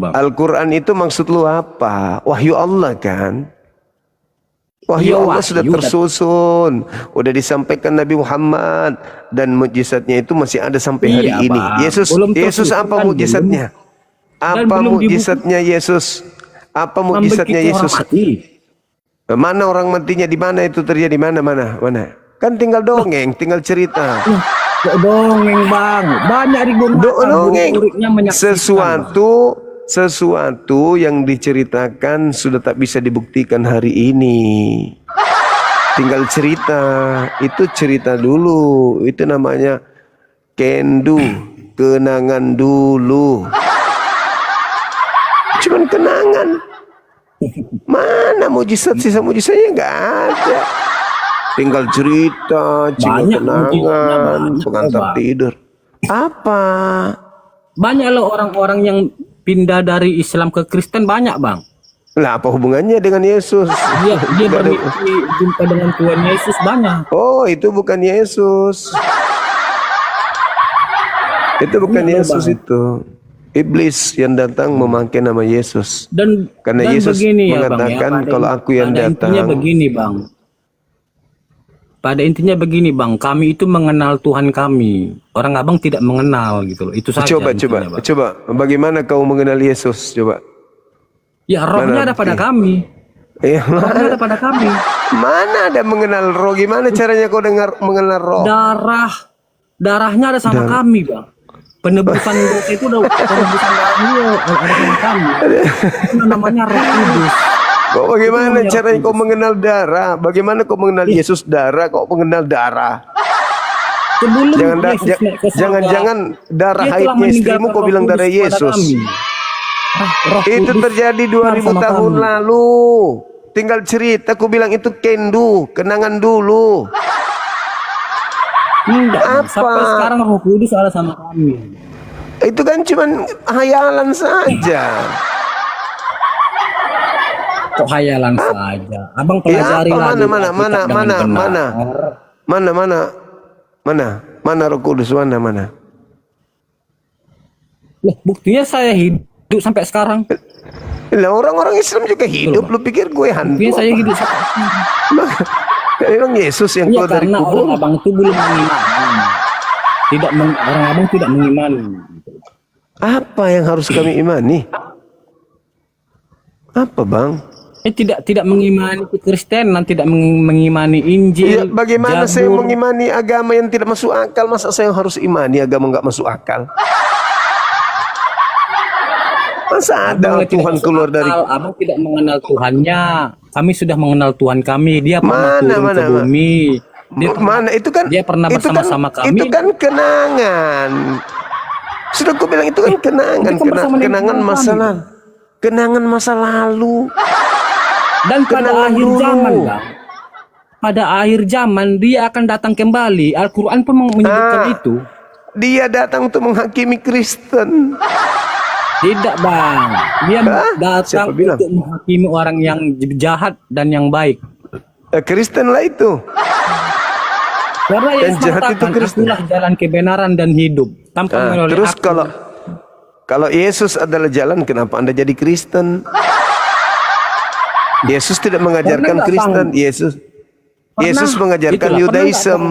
Bang. Al-Quran itu maksud lu apa? Wahyu Allah kan? Wahyu Iya, Allah sudah wahyu. tersusun, udah disampaikan Nabi Muhammad, dan mukjizatnya itu masih ada sampai hari Iya, ini. Bang. Yesus Belum apa tersusun, mukjizatnya? dan Apa belum mukjizatnya Yesus? Apa mukjizatnya Membangkitkan Yesus? orang mati. Mana orang matinya, di mana itu terjadi? Mana? Kan tinggal dongeng, tinggal cerita. Kok dongeng, Bang? Banyak ribuan Dongeng. murid-muridnya menyaksikan, Sesuatu yang diceritakan sudah tak bisa dibuktikan hari ini. Tinggal cerita. Itu cerita dulu. Itu namanya kendu, kenangan dulu. Cuman kenangan. Mana mujizat? Sisa mujizatnya nggak ada. Tinggal cerita, Banyak kenangan, mujizatnya, pengantar Bang. tidur. Apa? Banyak loh orang-orang yang pindah dari Islam ke Kristen, banyak, Bang. Lah, apa hubungannya dengan Yesus? Dia bermimpi jumpa dengan Tuhan Yesus, banyak. Oh, itu bukan Yesus. Itu bukan Iya, Yesus Bang. itu. Iblis yang datang memakai nama Yesus. Karena Dan Yesus begini ya, Bang, mengatakan, ya, kalau aku yang pada intinya datang. begini, Bang. Pada intinya begini, Bang. Kami itu mengenal Tuhan kami. Orang Abang tidak mengenal gitu loh. Itu saja. Coba. intinya, Bang. Bagaimana kau mengenal Yesus? Coba. Ya, rohnya ada pada kami. Eh, Rohnya ada pada kami. mana ada mengenal roh? Gimana caranya kau mengenal roh? Darahnya ada sama kami, Bang. Penebusan dosa itu udah penebusan darahnya ada sama kami. Itu namanya Roh Kudus. Kok bagaimana caranya kau mengenal darah? Bagaimana kau mengenal Yesus darah? Kok mengenal darah? Sebelum Yesus naik ke surga, Jangan darah dia telah haidnya istrimu meninggalkan kau Roh bilang Kudus darah kepada Yesus. kami. Roh Itu Kudus terjadi 2000 sama tahun kami. lalu. Tinggal cerita, aku bilang itu kendu, kenangan dulu. Enggak, Bang. Apa? Sampai sekarang Roh Kudus ada sama kami. Itu kan cuman hayalan saja. Kok hayalan saja. Abang pelajari apa? lagi Mana? Alkitab dengan benar. Mana Roh Kudus? Mana? Loh, buktinya saya hidup sampai sekarang. Lah, orang-orang Islam juga hidup. Lu pikir gue hantu? Buktinya saya hidup sampai sekarang. Memang Yesus yang Iya, keluar dari karena orang kubur. Abang itu belum mengimani. Orang Abang tidak mengimani. Apa yang harus kami imani? Apa, Bang? Tidak mengimani Kekristenan, tidak mengimani Ya, Injil. bagaimana saya Zabur. mengimani agama yang tidak masuk akal? Masa saya harus imani agama nggak masuk akal? Masa ada Abang tidak Tuhan masuk keluar dari... akal. Abang tidak mengenal Tuhannya. Kami sudah mengenal Tuhan kami. Dia pernah turun ke bumi. Dia pernah bersama-sama kami. Itu kan kenangan. Sudah aku bilang itu kan kenangan. itu kan bersama dengan Kenangan kami. masa lalu. Kenangan masa lalu. Dan pada Kenangan akhir dulu. zaman, Bang. Pada akhir zaman dia akan datang kembali. Al-Quran pun menyebutkan itu. Dia datang untuk menghakimi Kristen. Tidak, Bang. Dia datang Siapa bilang? untuk menghakimi orang yang jahat dan yang baik. Kristen lah itu. Karena Yang Yesus jahat itu mengatakan, Kristen. akulah jalan kebenaran dan hidup. Tanpa melalui Terus aku. kalau Yesus adalah jalan, kenapa Anda jadi Kristen? Yesus tidak mengajarkan nggak, Kristen. Bang? Yesus mengajarkan Itulah, Yudaism.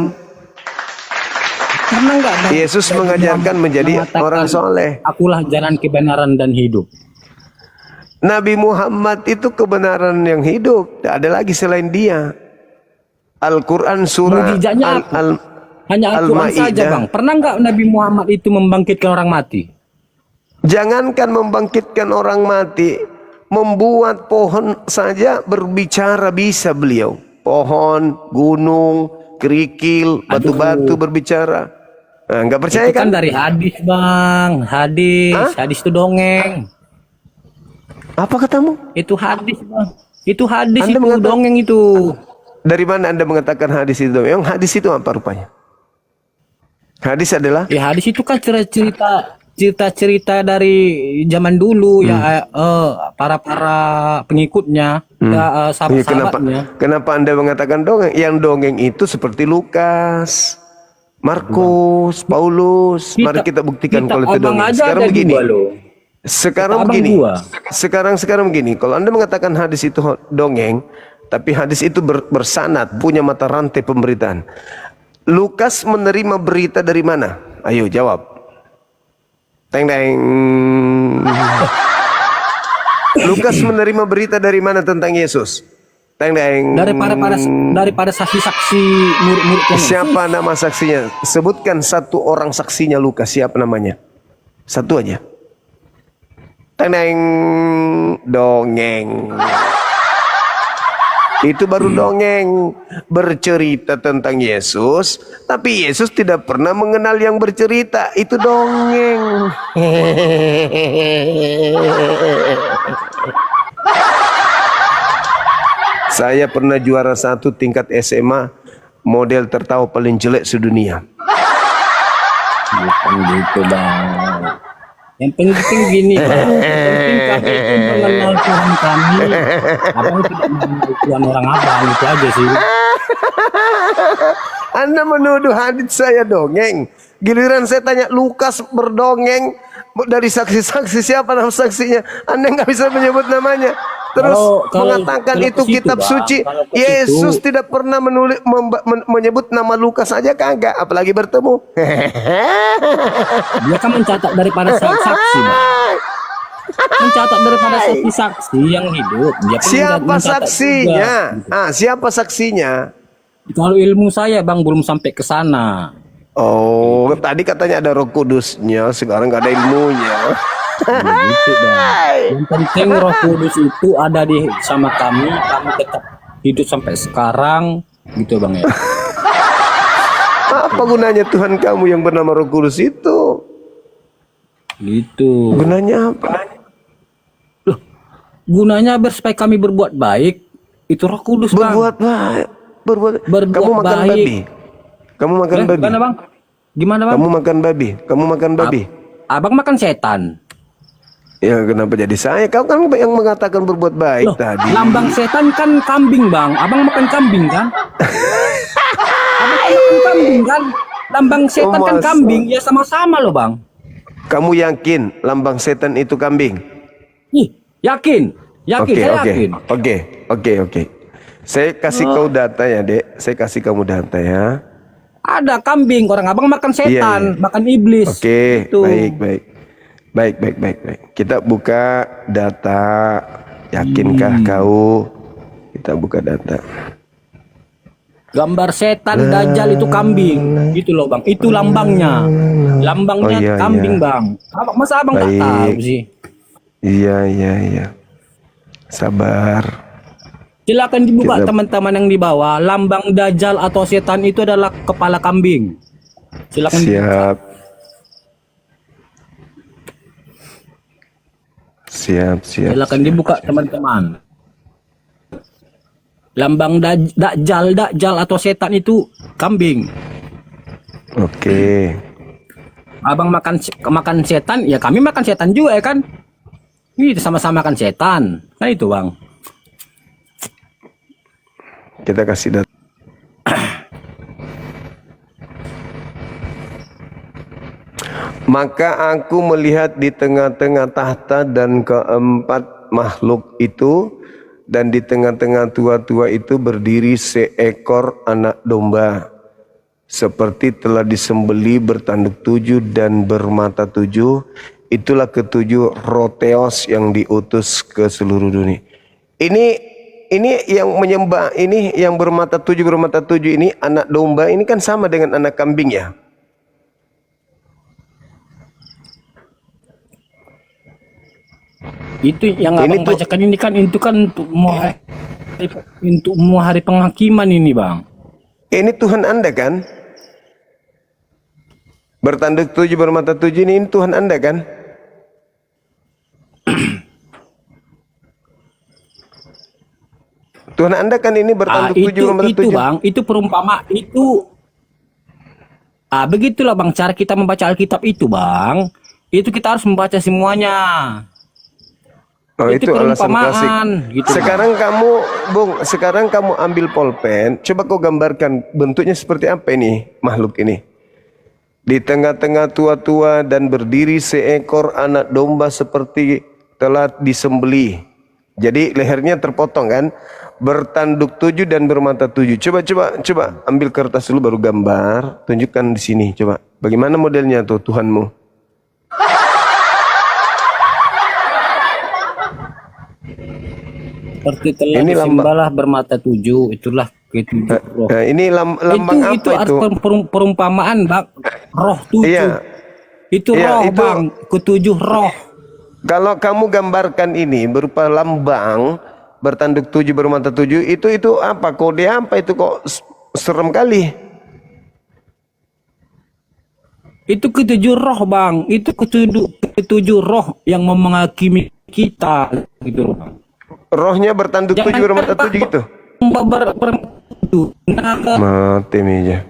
Pernah nggak, Bang? Yesus Nabi mengajarkan Muhammad menjadi mengatakan, orang soleh. Akulah jalan kebenaran dan hidup. Nabi Muhammad itu kebenaran yang hidup. Tidak ada lagi selain dia. Al-Quran surah Mujizatnya apa? Hanya Al-Quran saja, Al-Ma'idah. Bang. Pernah nggak Nabi Muhammad itu membangkitkan orang mati? Jangankan membangkitkan orang mati, membuat pohon saja berbicara bisa beliau. Pohon, gunung, kerikil, batu-batu berbicara. Nah, nggak percaya Itu kan dari hadis, Bang. Hadis itu dongeng. Apa katamu? Itu hadis, Bang. Itu hadis, Anda itu mengatakan- dongeng itu. Dari mana Anda mengatakan hadis itu? Yang hadis itu apa rupanya? Hadis adalah Ya, hadis itu kan cerita dari zaman dulu ya, para pengikutnya, Ya, sahabat-sahabatnya. kenapa Anda mengatakan dongeng? Yang dongeng itu seperti Lukas, Markus, Paulus. Mari kita buktikan kalau itu Abang dongeng. aja Sekarang ada begini. dua loh. Sekarang Abang begini, gua. sekarang begini. Kalau Anda mengatakan hadis itu dongeng, tapi hadis itu bersanad, punya mata rantai pemberitaan. Lukas menerima berita dari mana? Ayo jawab. Teng teng. Lukas menerima berita dari mana tentang Yesus? Teng teng. Daripada saksi-saksi murid-murid yang Siapa nama saksinya? Sebutkan satu orang saksinya Lukas. Siapa namanya? Satu aja. Teneng, dongeng. Itu baru dongeng, bercerita tentang Yesus, tapi Yesus tidak pernah mengenal yang bercerita. Itu dongeng. Saya pernah juara 1 tingkat SMA, model tertawa paling jelek sedunia. bukan gitu bang. Yang penting gini bang, yang penting kami itu mengenal Tuhan kami. Abang tidak mengenal Tuhan orang abang, itu aja sih. Anda menuduh hadits saya dongeng. Giliran saya tanya Lukas berdongeng, dari saksi-saksi siapa nama saksinya? Anda nggak bisa menyebut namanya. Terus mengatakan kalau itu ke situ, kitab Bang, suci. kalau ke Yesus situ. tidak pernah menyebut nama Lukas aja kagak, apalagi bertemu. Dia kan mencatat daripada saksi bang. Mencatat daripada saksi-saksi yang hidup. Dia kan Siapa mencatat saksinya? juga. Siapa saksinya? Kalau ilmu saya bang belum sampai ke sana. Oh, tadi katanya ada Roh Kudusnya, sekarang nggak ada ilmunya. Gitu bang. Yang penting Roh Kudus itu ada di sama kami tetap hidup sampai sekarang, gitu bang ya. Apa gunanya Tuhan kamu yang bernama Roh Kudus itu? Gitu. Gunanya apa? Loh, gunanya supaya kami berbuat baik. Itu Roh Kudus bang. Berbuat baik. Berbuat kamu makan baik. babi. Kamu makan babi. Gimana bang? Gimana bang? Kamu makan babi. Kamu makan babi. Abang makan setan. Ya kenapa jadi saya? Kau kan yang mengatakan berbuat baik Loh, tadi. lambang setan kan kambing bang. Abang makan kambing kan? Abang makan kambing kan? Lambang setan kan masa? kambing. Ya sama-sama loh bang. Kamu yakin lambang setan itu kambing? Ih, yakin. Yakin, Oke, saya oke. yakin. Oke. Saya kasih kau data ya, Dek. Saya kasih kamu data ya. Ada kambing, orang abang makan setan, Iya. makan iblis. Oke, Gitu. baik. Kita buka data. Yakinkah kau? Kita buka data. Gambar setan dajjal itu kambing. Gitu loh bang. Itu lambangnya. Lambangnya Oh, iya, kambing iya. bang. Masa abang tak Baik. tahu sih? Iya. Sabar. Silakan dibuka Kita- teman-teman yang di bawah. Lambang dajjal atau setan itu adalah kepala kambing. Silakan dibuka. Siap. Silakan dibuka teman-teman. Lambang dajjal atau setan itu kambing. Oke. Abang makan setan, ya kami makan setan juga ya kan? Itu sama-sama makan setan. Kan itu bang. Kita kasih data. Maka aku melihat di tengah-tengah tahta dan keempat makhluk itu, dan di tengah-tengah tua-tua itu berdiri seekor anak domba, seperti telah disembeli, bertanduk 7 dan bermata 7. Itulah ketujuh roh Theos yang diutus ke seluruh dunia. Ini yang menyembah, ini yang bermata 7 ini anak domba, ini kan sama dengan anak kambing ya. Itu yang Ini abang tuh- bacakan ini kan itu kan untuk mau hari penghakiman ini bang. Ini Tuhan Anda kan? Bertanduk 7 bermata 7 ini Tuhan Anda kan? Tuhan Anda kan ini bertanduk 7 bermata 7. Itu bang, itu perumpama itu. Begitulah bang cara kita membaca Alkitab itu bang. Itu kita harus membaca semuanya. Oh, itu Itu alasan klasik. perumpamaan, gitu. Sekarang kamu, Bung, sekarang kamu ambil pulpen, coba kau gambarkan bentuknya seperti apa ini makhluk ini. Di tengah-tengah tua-tua dan berdiri seekor anak domba seperti telah disembelih. Jadi lehernya terpotong kan, bertanduk 7 dan bermata 7. Coba ambil kertas dulu baru gambar, tunjukkan di sini coba. Bagaimana modelnya tuh Tuhanmu? Seperti telah Ini disembahlah bermata 7, itulah ketujuh roh. Nah, ini lambang apa itu itu? perumpamaan, Bang. Roh 7. Iya. Itu Iya, roh, itu. Bang. Ketujuh roh. Kalau kamu gambarkan ini berupa lambang bertanduk 7 bermata 7, itu apa? Kode apa itu kok serem kali? Itu ketujuh roh, Bang. Itu ketujuh roh yang menghakimi kita, gitu loh, Bang. Rohnya bertanduk 7 bermata 7 gitu. Mati meja.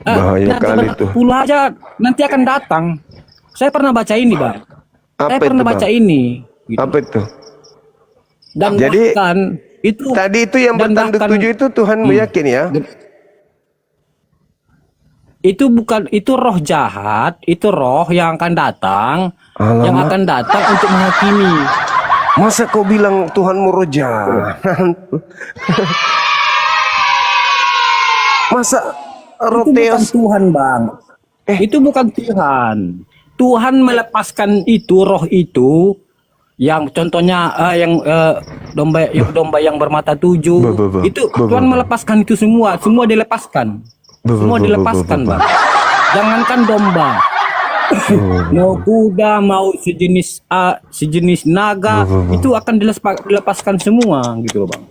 Bahaya kali itu. Puluh aja nanti akan datang. Saya pernah baca ini, Bang. Saya Apa pernah itu, baca Bang? ini. Gitu. Apa itu? Dan Jadi, bahkan itu Tadi itu yang dan bertanduk bahkan- 7 itu Tuhanmu yakin ya? Itu bukan, itu roh jahat, itu roh yang akan datang, Alamak. yang akan datang untuk menghakimi. Masa kau bilang Tuhanmu roh jahat? Masa roh Itu bukan teos? Tuhan, Bang. Itu bukan Tuhan. Tuhan melepaskan itu, roh itu, yang contohnya domba yang bermata 7. Itu Tuhan melepaskan itu semua dilepaskan. Semua dilepaskan, Bang. Jangankan domba. Mau kuda, mau sejenis naga, itu akan dilepaskan semua, gitu loh, Bang.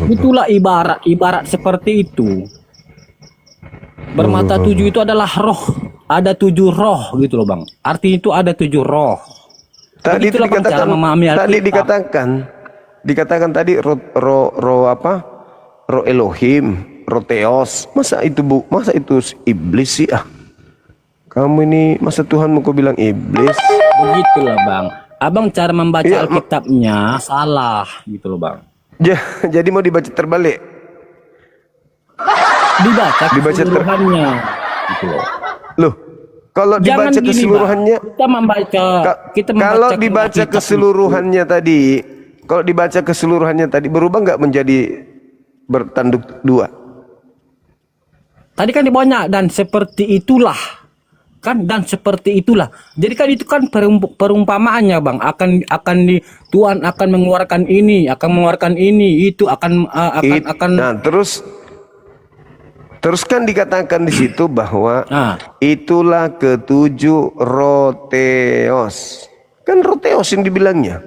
Itulah ibarat seperti itu. Bermata 7 itu adalah roh. Ada 7 roh, gitu loh, Bang. Artinya itu ada 7 roh. Tadi itu Itulah, Bang, cara dikatakan, memahami dikatakan tadi roh apa? Roh Elohim, roh Theos. Masa itu iblis sih ah? Kamu ini masa Tuhanmu kau bilang iblis? Begitulah, Bang. Abang cara membaca Iya, Alkitabnya salah, gitu loh, Bang. Jadi mau dibaca terbalik? Dibaca Dibaca keseluruhannya, gitu loh. Loh, kalau Jangan dibaca gini, keseluruhannya, Bang. Kita membaca kalau dibaca Alkitab keseluruhannya tadi, kalau dibaca keseluruhannya tadi berubah nggak menjadi bertanduk 2? Tadi kan di bawahnya dan seperti itulah. Kan dan seperti itulah. Jadi kan itu kan perumpamaannya, Bang. Tuhan akan mengeluarkan ini, itu akan. Nah, terus kan dikatakan di situ bahwa itulah ketujuh roh Theos. Kan roh Theos yang dibilangnya.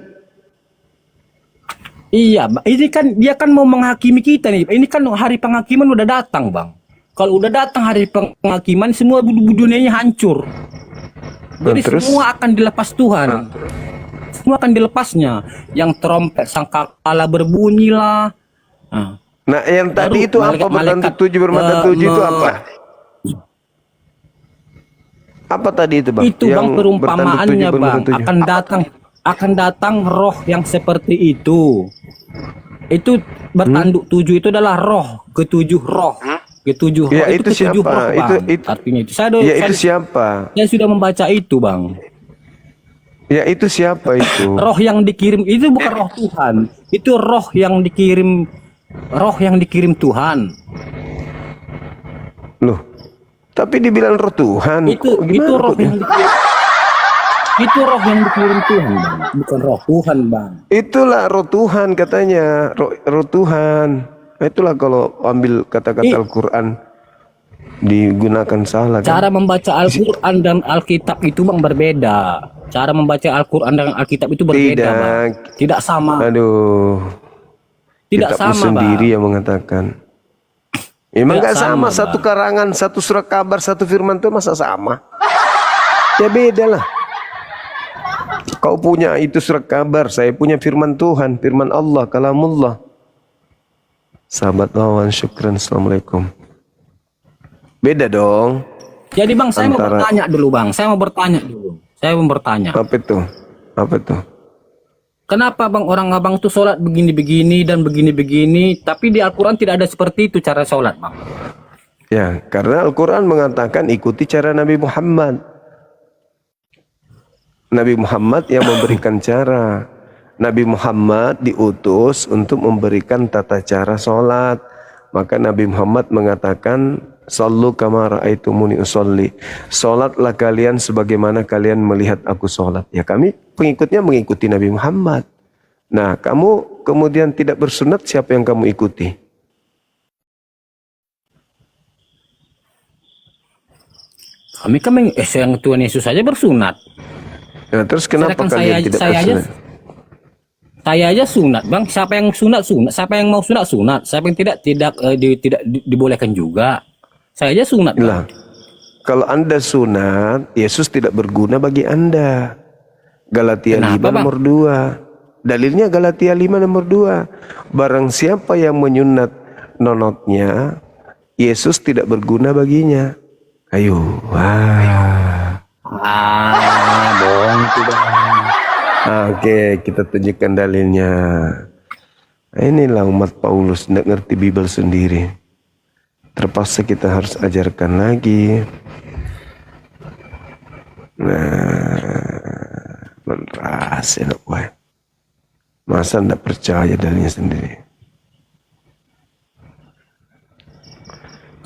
Iya, ini kan dia kan mau menghakimi kita nih. Ini kan hari penghakiman udah datang, Bang. Kalau udah datang hari penghakiman, semua dunianya hancur. Jadi terus? semua akan dilepas Tuhan. Semua akan dilepasnya. Yang trompet sangkakala berbunyi lah. Nah, yang tadi itu apa bertanduk 7 bermata 7 itu apa? Apa tadi itu, Bang? Itu, Bang, perumpamaannya, Bang. Akan datang roh yang seperti itu. Itu bertanduk 7 itu adalah roh, ketujuh roh. Ketujuh roh, Ya, itu ketujuh siapa? roh, Bang. Itu artinya itu. itu siapa? Saya sudah membaca itu, Bang. Ya, itu siapa itu? Roh yang dikirim itu bukan roh Tuhan. Itu roh yang dikirim Tuhan. Loh, tapi dibilang roh Tuhan. Itu roh yang dikirim. Itu roh yang dikirim Tuhan, Bang. Bukan roh Tuhan, Bang. Itulah roh Tuhan katanya, roh Tuhan. Itulah kalau ambil kata-kata Al-Quran digunakan salah. Cara membaca Al-Quran dan Alkitab itu, Bang, berbeda. Cara membaca Al-Quran dan Alkitab itu berbeda, Bang. Tidak sama. Aduh. Tidak Kitabmu sama, sendiri Bang. yang mengatakan. Emang Tidak nggak sama, sama, satu Bang. karangan, satu surat kabar, satu firman itu masa sama? Ya beda lah. Kau punya itu surat kabar, saya punya firman Tuhan, firman Allah, kalamullah. Sahabat lawan, syukran, assalamualaikum. Beda dong. Jadi, Bang, saya mau Antara- bertanya dulu, Bang. Saya mau bertanya. Apa itu? Apa itu? Kenapa, Bang, orang abang tuh sholat begini-begini dan begini-begini, tapi di Al-Quran tidak ada seperti itu cara sholat, Bang? Ya, karena Al-Quran mengatakan ikuti cara Nabi Muhammad. Nabi Muhammad yang memberikan cara. Nabi Muhammad diutus untuk memberikan tata cara sholat. Maka Nabi Muhammad mengatakan, Sallu kama ra'aitumuni usolli. Sholatlah kalian sebagaimana kalian melihat aku sholat. Ya, kami pengikutnya mengikuti Nabi Muhammad. Nah, kamu kemudian tidak bersunat, siapa yang kamu ikuti? Kami kan yang Tuhan Yesus saja bersunat. Nah, terus kenapa Sedangkan kalian tidak bersunat? Saya aja sunat, Bang. Siapa yang sunat sunat, siapa yang mau sunat sunat, siapa yang tidak dibolehkan juga. Saya aja sunat. Lah, kalau Anda sunat, Yesus tidak berguna bagi Anda. Galatia Kenapa, 5 Bang? nomor 2. Dalilnya Galatia 5 nomor 2. Barang siapa yang menyunat nonotnya, Yesus tidak berguna baginya. Ayo. Wah. Bohong itu, Bang. Oke, kita tunjukkan dalilnya. Inilah umat Paulus, tidak ngerti Bible sendiri. Terpaksa kita harus ajarkan lagi. Nah, meras enak gue. Masa tidak percaya dalilnya sendiri?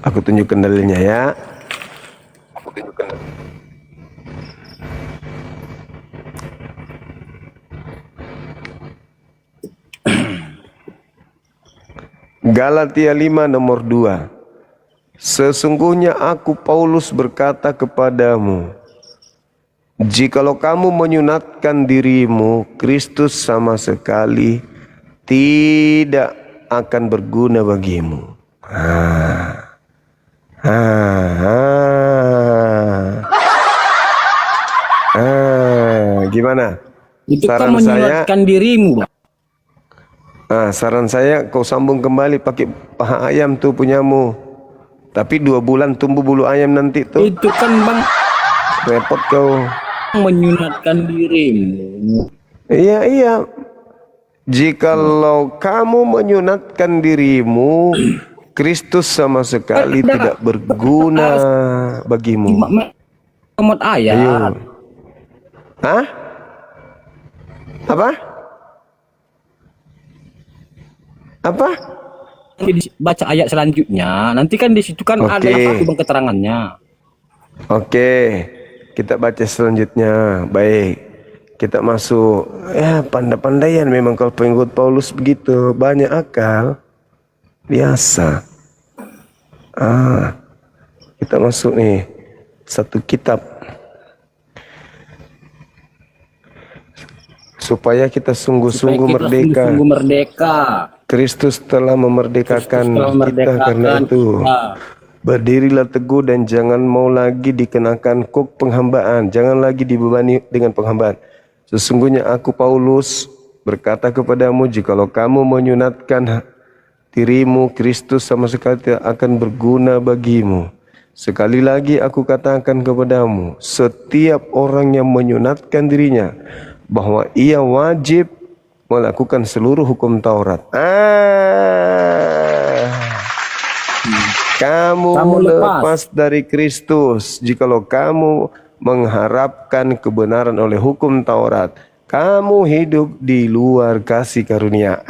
Aku tunjukkan dalilnya ya. Aku tunjukkan. Galatia 5 nomor 2. Sesungguhnya aku Paulus berkata kepadamu, jikalau kamu menyunatkan dirimu, Kristus sama sekali tidak akan berguna bagimu. Gimana? Itu kan Saran menyunatkan dirimu, Bang. Saran saya kau sambung kembali pakai paha ayam tuh punyamu. Tapi 2 bulan tumbuh bulu ayam nanti tuh. Itu kan, Bang, Repot kau. menyunatkan dirimu. Iya. Jikalau kamu menyunatkan dirimu, Kristus sama sekali tidak berguna bagimu. Komot ayat. Ayo. Hah? Apa? Apa? Baca ayat selanjutnya. Nanti kan di situ kan ada apa, Bang, keterangannya. Oke, kita baca selanjutnya. Baik, kita masuk. Ya, pandai-pandaian memang kalau pengikut Paulus begitu, banyak akal. Biasa. Kita masuk nih satu kitab supaya kita sungguh-sungguh merdeka. Sungguh merdeka. Kristus telah memerdekakan kita, karena itu berdirilah teguh dan jangan mau lagi dikenakan kuk penghambaan, jangan lagi dibebani dengan penghambaan. Sesungguhnya aku Paulus berkata kepadamu, jikalau kamu menyunatkan dirimu, Kristus sama sekali tidak akan berguna bagimu. Sekali lagi aku katakan kepadamu, setiap orang yang menyunatkan dirinya, bahwa ia wajib melakukan seluruh hukum Taurat. Kamu lepas dari Kristus jikalau kamu mengharapkan kebenaran oleh hukum Taurat. Kamu hidup di luar kasih karunia.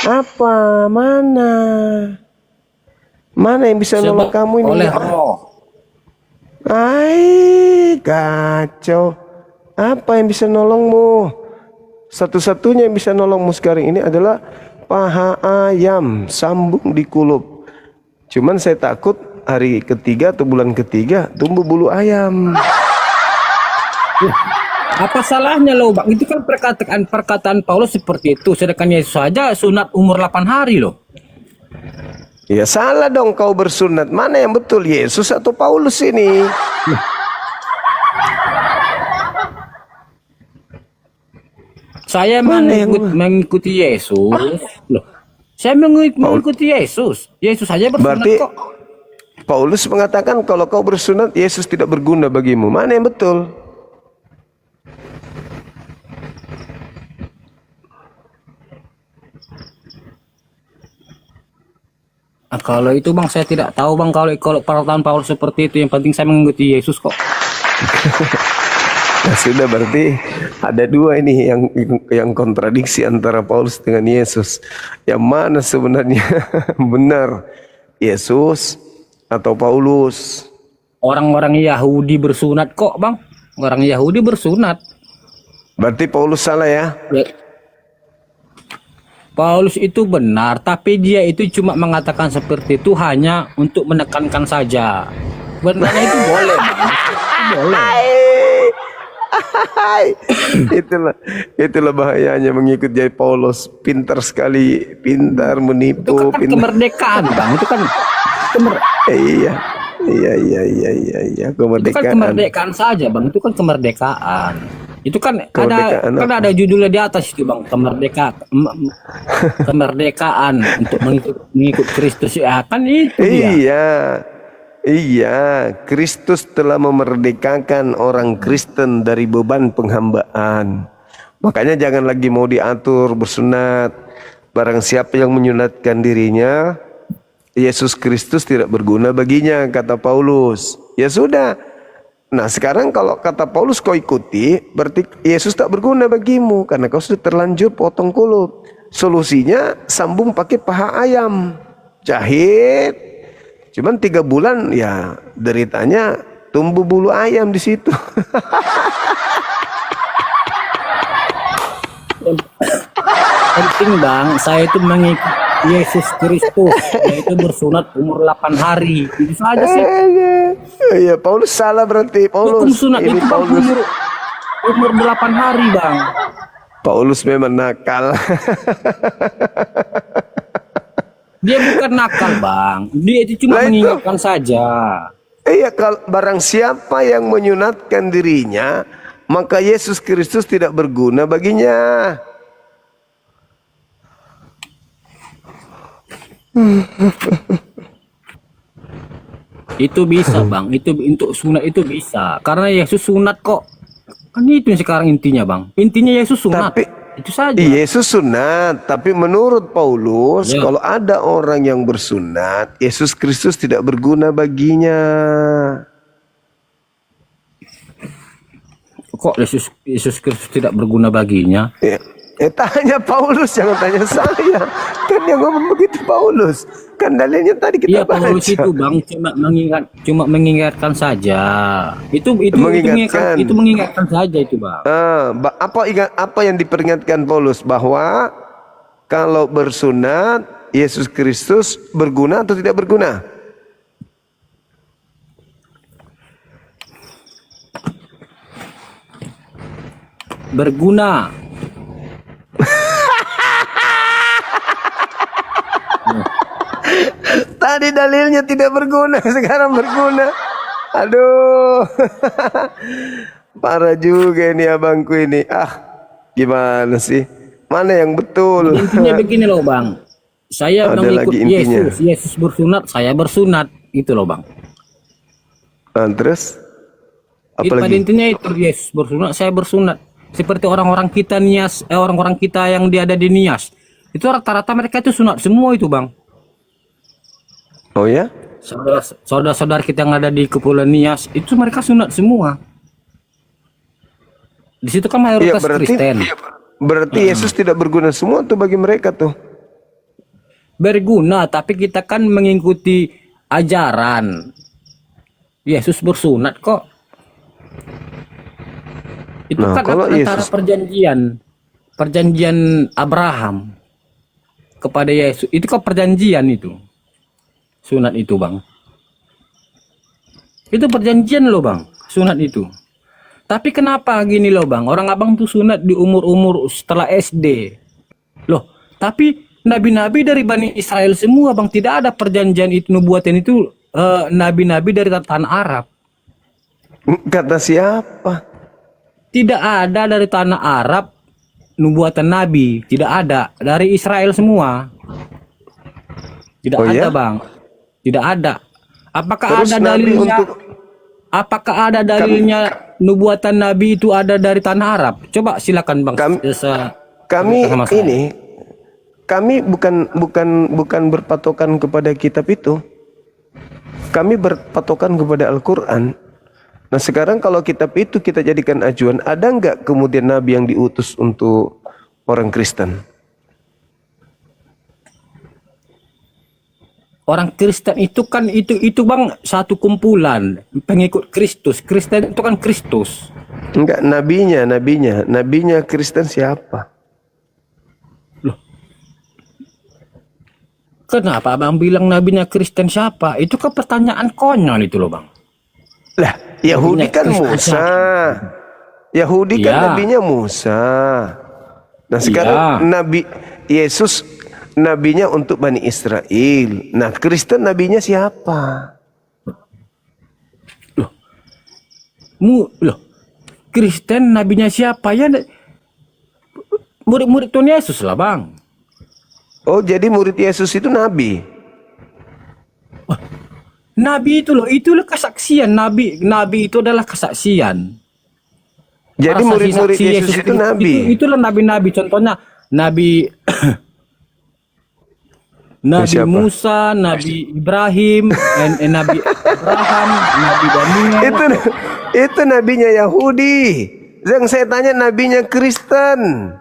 Apa? Mana yang bisa nolong kamu ini? Oleh Roh. Kacau. Apa yang bisa nolongmu? Satu-satunya yang bisa nolongmu sekarang ini adalah paha ayam sambung di kulup. Cuman saya takut hari ketiga atau bulan ketiga tumbuh bulu ayam. Apa salahnya loh, Bang? Itu kan perkataan Paulus seperti itu. Sedangkan Yesus saja sunat umur 8 hari loh. Ya salah dong kau bersunat. Mana yang betul, Yesus atau Paulus ini? Saya mengikuti Yesus. Loh, saya mengikuti Yesus. Yesus saja bersunat. Berarti kok. Paulus mengatakan kalau kau bersunat, Yesus tidak berguna bagimu. Mana yang betul? Kalau itu bang saya tidak tahu bang, kalau perkataan Paulus seperti itu, yang penting saya mengikuti Yesus kok. Nah, sudah berarti ada dua ini yang kontradiksi antara Paulus dengan Yesus. Yang mana sebenarnya benar, Yesus atau Paulus? Orang-orang Yahudi bersunat kok bang, orang Yahudi bersunat. Berarti Paulus salah ya? Ya. Paulus itu benar, tapi dia itu cuma mengatakan seperti itu hanya untuk menekankan saja. Benarnya itu boleh bang, itu boleh. Itulah bahayanya mengikut Jai Paulus. Pintar sekali, pintar Itu menipu, kan kemerdekaan bang, itu kan Iya, itu kan kemerdekaan. kemerdekaan saja bang, itu kan kemerdekaan. Itu kan Kemerdekaan kan ada judulnya di atas itu bang, kemerdekaan untuk mengikut Kristus ya kan itu dia. Iya, Kristus telah memerdekakan orang Kristen dari beban penghambaan. Makanya jangan lagi mau diatur bersunat. Barang siapa yang menyunatkan dirinya, Yesus Kristus tidak berguna baginya, kata Paulus. Ya sudah. Nah sekarang kalau kata Paulus kau ikuti, berarti Yesus tak berguna bagimu karena kau sudah terlanjur potong kulit. Solusinya sambung pakai paha ayam, jahit. Cuman 3 bulan ya deritanya tumbuh bulu ayam di situ. Penting bang, saya itu mengikut Yesus Kristus, yaitu bersunat umur 8 hari. Itu saja sih. Iya, Paulus salah berarti. Hukum Paulus sunat ini itu bang, Paulus. umur 8 hari bang. Paulus memang nakal. Dia bukan nakal bang, dia itu cuma Lah itu. mengingatkan saja. Iya, kalau barang siapa yang menyunatkan dirinya, maka Yesus Kristus tidak berguna baginya. Itu bisa bang, itu untuk sunat itu bisa, karena Yesus sunat kok. Kan itu yang sekarang intinya bang, intinya Yesus sunat. Tapi Itu saja. Yesus sunat, tapi menurut Paulus, Ya. kalau ada orang yang bersunat, Yesus Kristus tidak berguna baginya. Kok Yesus Kristus tidak berguna baginya? Tanya Paulus, jangan tanya saya. Kan yang ngomong begitu Paulus. Kan dalilnya tadi kita Iya Paulus baca. itu bang cuma mengingatkan saja. Mengingatkan. Itu mengingatkan saja itu bang. Apa yang diperingatkan Paulus, bahwa kalau bersunat Yesus Kristus berguna atau tidak berguna? Berguna. Tadi dalilnya tidak berguna, sekarang berguna. Aduh. Parah juga ini abangku ini. Gimana sih? Mana yang betul? Intinya begini loh bang. Saya Ada mengikut lagi intinya. Yesus bersunat, saya bersunat. Itu loh bang. Terus? Pada Apalagi? intinya itu Yesus bersunat, saya bersunat. Seperti orang-orang kita Nias, orang-orang kita yang ada di Nias. Itu rata-rata mereka itu sunat semua itu bang. Oh ya? Saudara-saudara kita yang ada di Kepulauan Nias itu mereka sunat semua. Di situ kan Iya, mayoritas Kristen. berarti Yesus tidak berguna semua tuh bagi mereka tuh. Berguna, tapi kita kan mengikuti ajaran. Yesus bersunat kok. Itu Nah, kan kalau antara Yesus- perjanjian Abraham kepada Yesus. Itu kok perjanjian itu. Sunat itu bang. Itu perjanjian loh bang, sunat itu. Tapi kenapa gini loh bang, orang abang tuh sunat di umur-umur setelah SD. Loh, tapi nabi-nabi dari Bani Israel semua bang, tidak ada perjanjian itu, nubuatan itu nabi-nabi dari tanah Arab. Kata siapa? Tidak ada dari tanah Arab nubuatan nabi, tidak ada, dari Israel semua. Tidak Oh, ada ya? bang, tidak ada. Apakah Terus ada nabi dalilnya? untuk- Apakah ada dalilnya nubuatan nabi itu ada dari tanah Arab? Coba silakan bang. Kami kami bukan berpatokan kepada kitab itu. Kami berpatokan kepada Al-Quran. Nah sekarang kalau kitab itu kita jadikan acuan, ada nggak kemudian Nabi yang diutus untuk orang Kristen? Orang Kristen itu kan itu bang satu kumpulan pengikut Kristus. Kristen itu kan Kristus. Enggak, nabinya Kristen siapa? Loh, kenapa abang bilang nabinya Kristen siapa? Itu kan pertanyaan konyol itu loh bang. Lah, Yahudi Nabinya kan Kristen Musa. siapa? Yahudi kan Iya. nabinya Musa. Nah sekarang Iya. Nabi Yesus nabinya untuk Bani Israel. Nah Kristen nabinya siapa? Loh, Kristen nabinya siapa ya? Murid-murid Tuhan Yesus lah bang. Oh jadi murid Yesus itu nabi? Nabi itu loh, itulah kesaksian. Nabi itu adalah kesaksian. Jadi Para murid-murid saksi-saksi Yesus itu nabi? Itulah nabi-nabi. Contohnya Nabi Nabi Siapa? Musa, Nabi Ibrahim, Nabi Abraham, Nabi Daniel. Itu nabinya Yahudi. Yang saya tanya nabinya Kristen.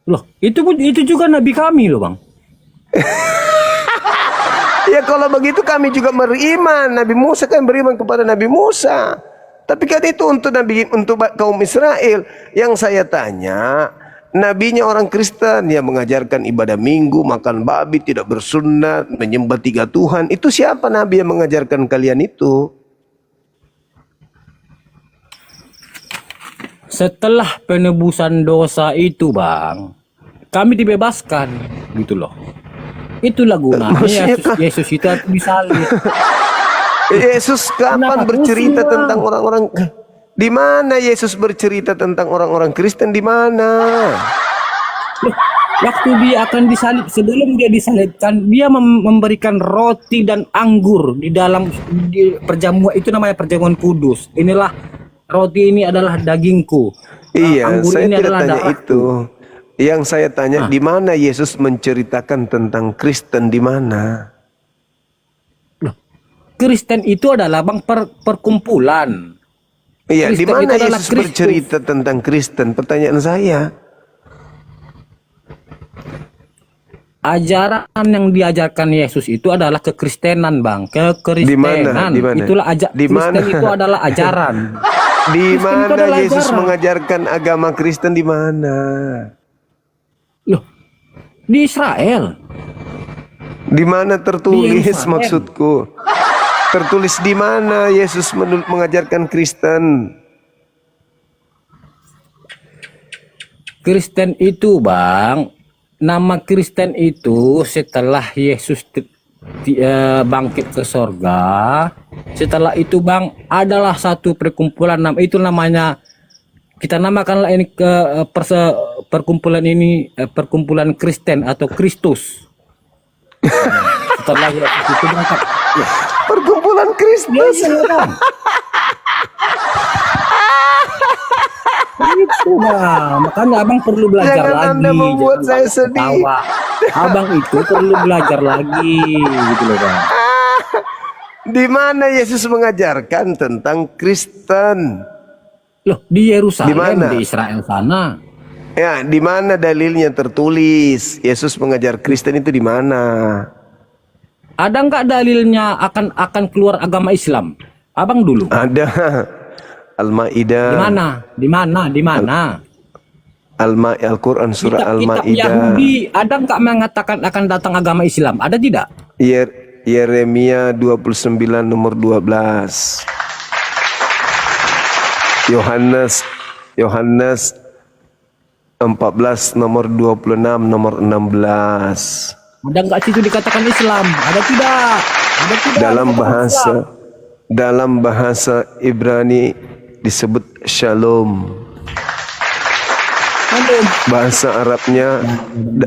Loh, itu juga nabi kami loh, Bang. Ya kalau begitu kami juga beriman. Nabi Musa kan beriman kepada Nabi Musa. Tapi kan itu untuk kaum Israel. Yang saya tanya, nabinya orang Kristen yang mengajarkan ibadah minggu, makan babi, tidak bersunat, menyembah 3 Tuhan. Itu siapa nabi yang mengajarkan kalian itu? Setelah penebusan dosa itu, Bang, kami dibebaskan, gitu loh. Itulah gunanya Yesus itu disalib. Yesus kapan Kenapa bercerita pusing, tentang orang-orang? Di mana Yesus bercerita tentang orang-orang Kristen? Di mana? Loh, waktu dia akan disalib, sebelum dia disalibkan, dia memberikan roti dan anggur di dalam perjamuan itu, namanya perjamuan kudus. Inilah roti, ini adalah dagingku. Iya, Anggur saya ini tidak adalah tanya darahku. itu. Yang saya tanya, di mana Yesus menceritakan tentang Kristen? Di mana? Loh, Kristen itu adalah bang perkumpulan. Iya, di Kristen mana itu adalah Yesus Kristus. bercerita tentang Kristen? Pertanyaan saya. Ajaran yang diajarkan Yesus itu adalah kekristenan, bang. Kekristenan. Di mana? Itulah Di Kristen mana? itu adalah ajaran. Di Kristen itu mana adalah Yesus ajaran. mengajarkan agama Kristen? Di mana? Loh, di Israel. Di mana tertulis, Di Yerusalem. maksudku? Tertulis di mana Yesus mengajarkan Kristen? Kristen itu, bang, nama Kristen itu setelah Yesus bangkit ke sorga. Setelah itu, bang, adalah satu perkumpulan, itu namanya, kita namakanlah ini perkumpulan ini perkumpulan Kristen atau Kristus. Setelah Yesus itu berangkat. Perkumpulan Kristus. Bang. Itu bang, makanya abang perlu belajar Jangan lagi. Anda membuat Jangan saya abang sedih. ketawa. Abang itu perlu belajar lagi, gitu loh bang. Di mana Yesus mengajarkan tentang Kristen? Loh, di Yerusalem, Di mana? di Israel sana. Ya, di mana dalilnya tertulis Yesus mengajar Kristen itu di mana? Ada nggak dalilnya akan keluar agama Islam? Abang dulu. Ada Al-Maidah. Di mana? Di mana? Di mana? Al-Quran surah Kitab Al-Maidah. Yahudi ada nggak mengatakan akan datang agama Islam? Ada tidak? Yeremia 29 nomor 12. Yohanes 14 nomor 26 nomor 16. Ada nggak situ dikatakan Islam? Ada tidak? Ada tidak? Dalam bahasa Ibrani disebut Shalom. Aduh.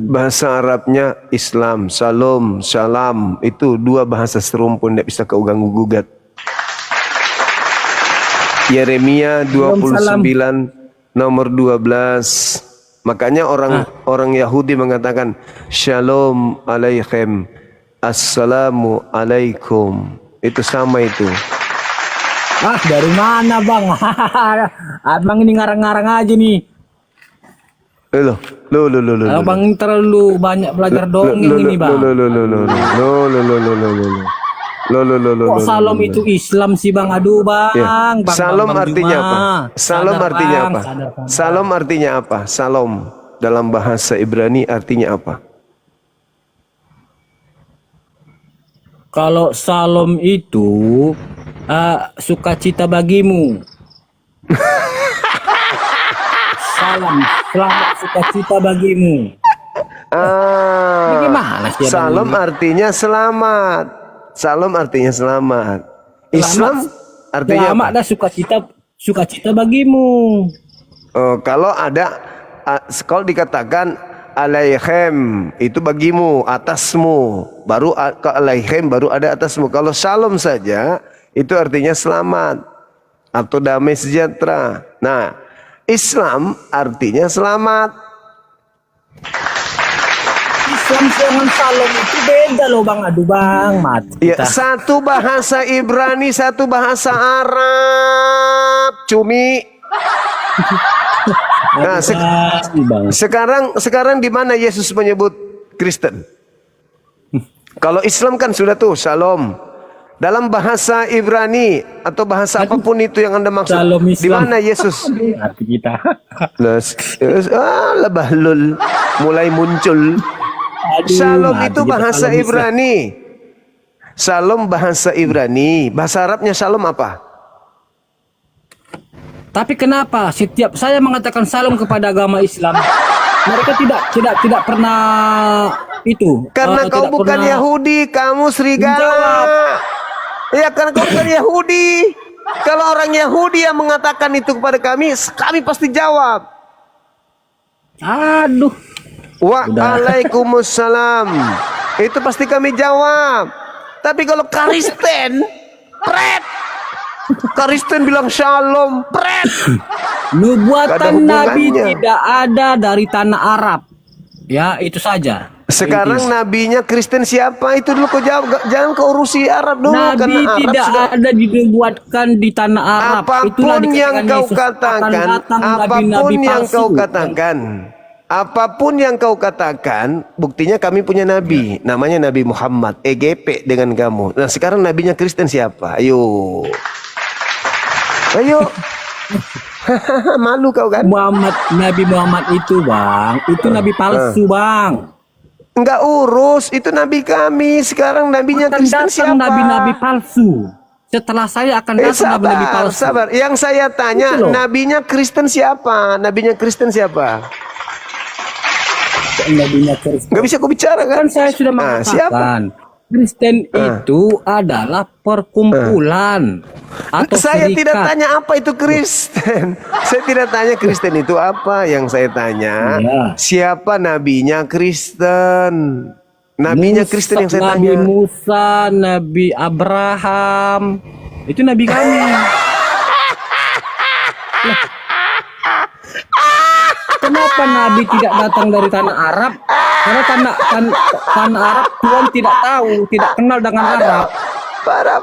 Bahasa Arabnya Islam, Shalom, Salam. Itu 2 bahasa serumpun, tidak bisa kau ganggu gugat. Yeremia 29 nomor 12. Makanya orang Yahudi mengatakan Shalom alaikum, Assalamu alaikum. Itu sama itu. Dari mana bang? Abang ini ngarang-ngarang aja nih. Loh. Abang terlalu banyak belajar dongeng ini bang. Kok Salom itu Islam sih bang? Aduh bang. Ya. Bang Salom artinya apa? Salom artinya apa? Sadar. Salom artinya apa? Salom dalam bahasa Ibrani artinya apa? Kalau Salom itu sukacita bagimu. Salam, selamat sukacita bagimu. Gimana sih? Salom artinya selamat. Salom artinya selamat. Islam artinya selamat apa? dah sukacita bagimu. Kalau ada, kalau dikatakan alaihem itu bagimu, atasmu, baru ke alaihem baru ada atasmu. Kalau shalom saja itu artinya selamat atau damai sejahtera. Nah, Islam artinya selamat. Islam dengan Salom itu beda loh bang. Aduh bang, mati Ya, kita. satu bahasa Ibrani, satu bahasa Arab, cumi. Nah, Bang. sekarang di mana Yesus menyebut Kristen? Kalau Islam kan sudah tuh Shalom. Dalam bahasa Ibrani atau bahasa apapun itu yang Anda maksud, Shalom di Islam. mana Yesus? Hati kita. Labahlul mulai muncul. Aduh, Shalom mati itu kita, bahasa Shalom Islam. Ibrani. Shalom bahasa Ibrani. Bahasa Arabnya Shalom apa? Tapi kenapa setiap saya mengatakan salam kepada agama Islam, mereka tidak pernah itu? Karena kau tidak bukan pernah Yahudi, kamu serigala. menjawab. Ya, karena kau bukan Yahudi. Kalau orang Yahudi yang mengatakan itu kepada kami pasti jawab. Aduh. Waalaikumsalam. Itu pasti kami jawab. Tapi kalau Kristen, pret. Kristen bilang shalom, pret. Gak ada Nubuatan Nabi hubungannya. tidak ada dari tanah Arab. Ya, itu saja. Sekarang nabinya Kristen siapa? Itu dulu kau jawab. Jangan kau urusi Arab dulu. Nabi Karena Arab tidak sudah. ada dinubuatkan di tanah Arab. Itulah Apapun yang dikatakan kau Yesus akan katakan, datang apapun nabi-nabi yang palsu. kau katakan, apapun yang kau katakan, buktinya kami punya nabi, namanya Nabi Muhammad, EGP dengan kamu. Nah, sekarang nabinya Kristen siapa? Ayo. Malu kau kan? Nabi Muhammad itu bang, itu nabi palsu bang. Enggak urus, itu nabi kami. Sekarang nabinya Akan Kristen datang siapa? nabi-nabi palsu. Setelah saya akan datang nabi-nabi palsu. sabar. Yang saya tanya, Itu loh. nabinya Kristen siapa? Nabinya Kristen siapa? Nabinya Kristen. Enggak bisa kau bicara kan? Kan saya sudah siapa? mengatakan Kristen itu adalah perkumpulan atau Saya serikat. tidak tanya apa itu Kristen. Saya tidak tanya Kristen itu apa. Yang saya tanya, Ya. siapa nabinya Kristen? Nabinya Kristen yang saya Nabi tanya. Musa, Nabi Abraham, itu nabi kami. Lah, kenapa nabi tidak datang dari tanah Arab? Karena tanah Arab Tuhan tidak tahu, tidak kenal dengan Arab. Parah.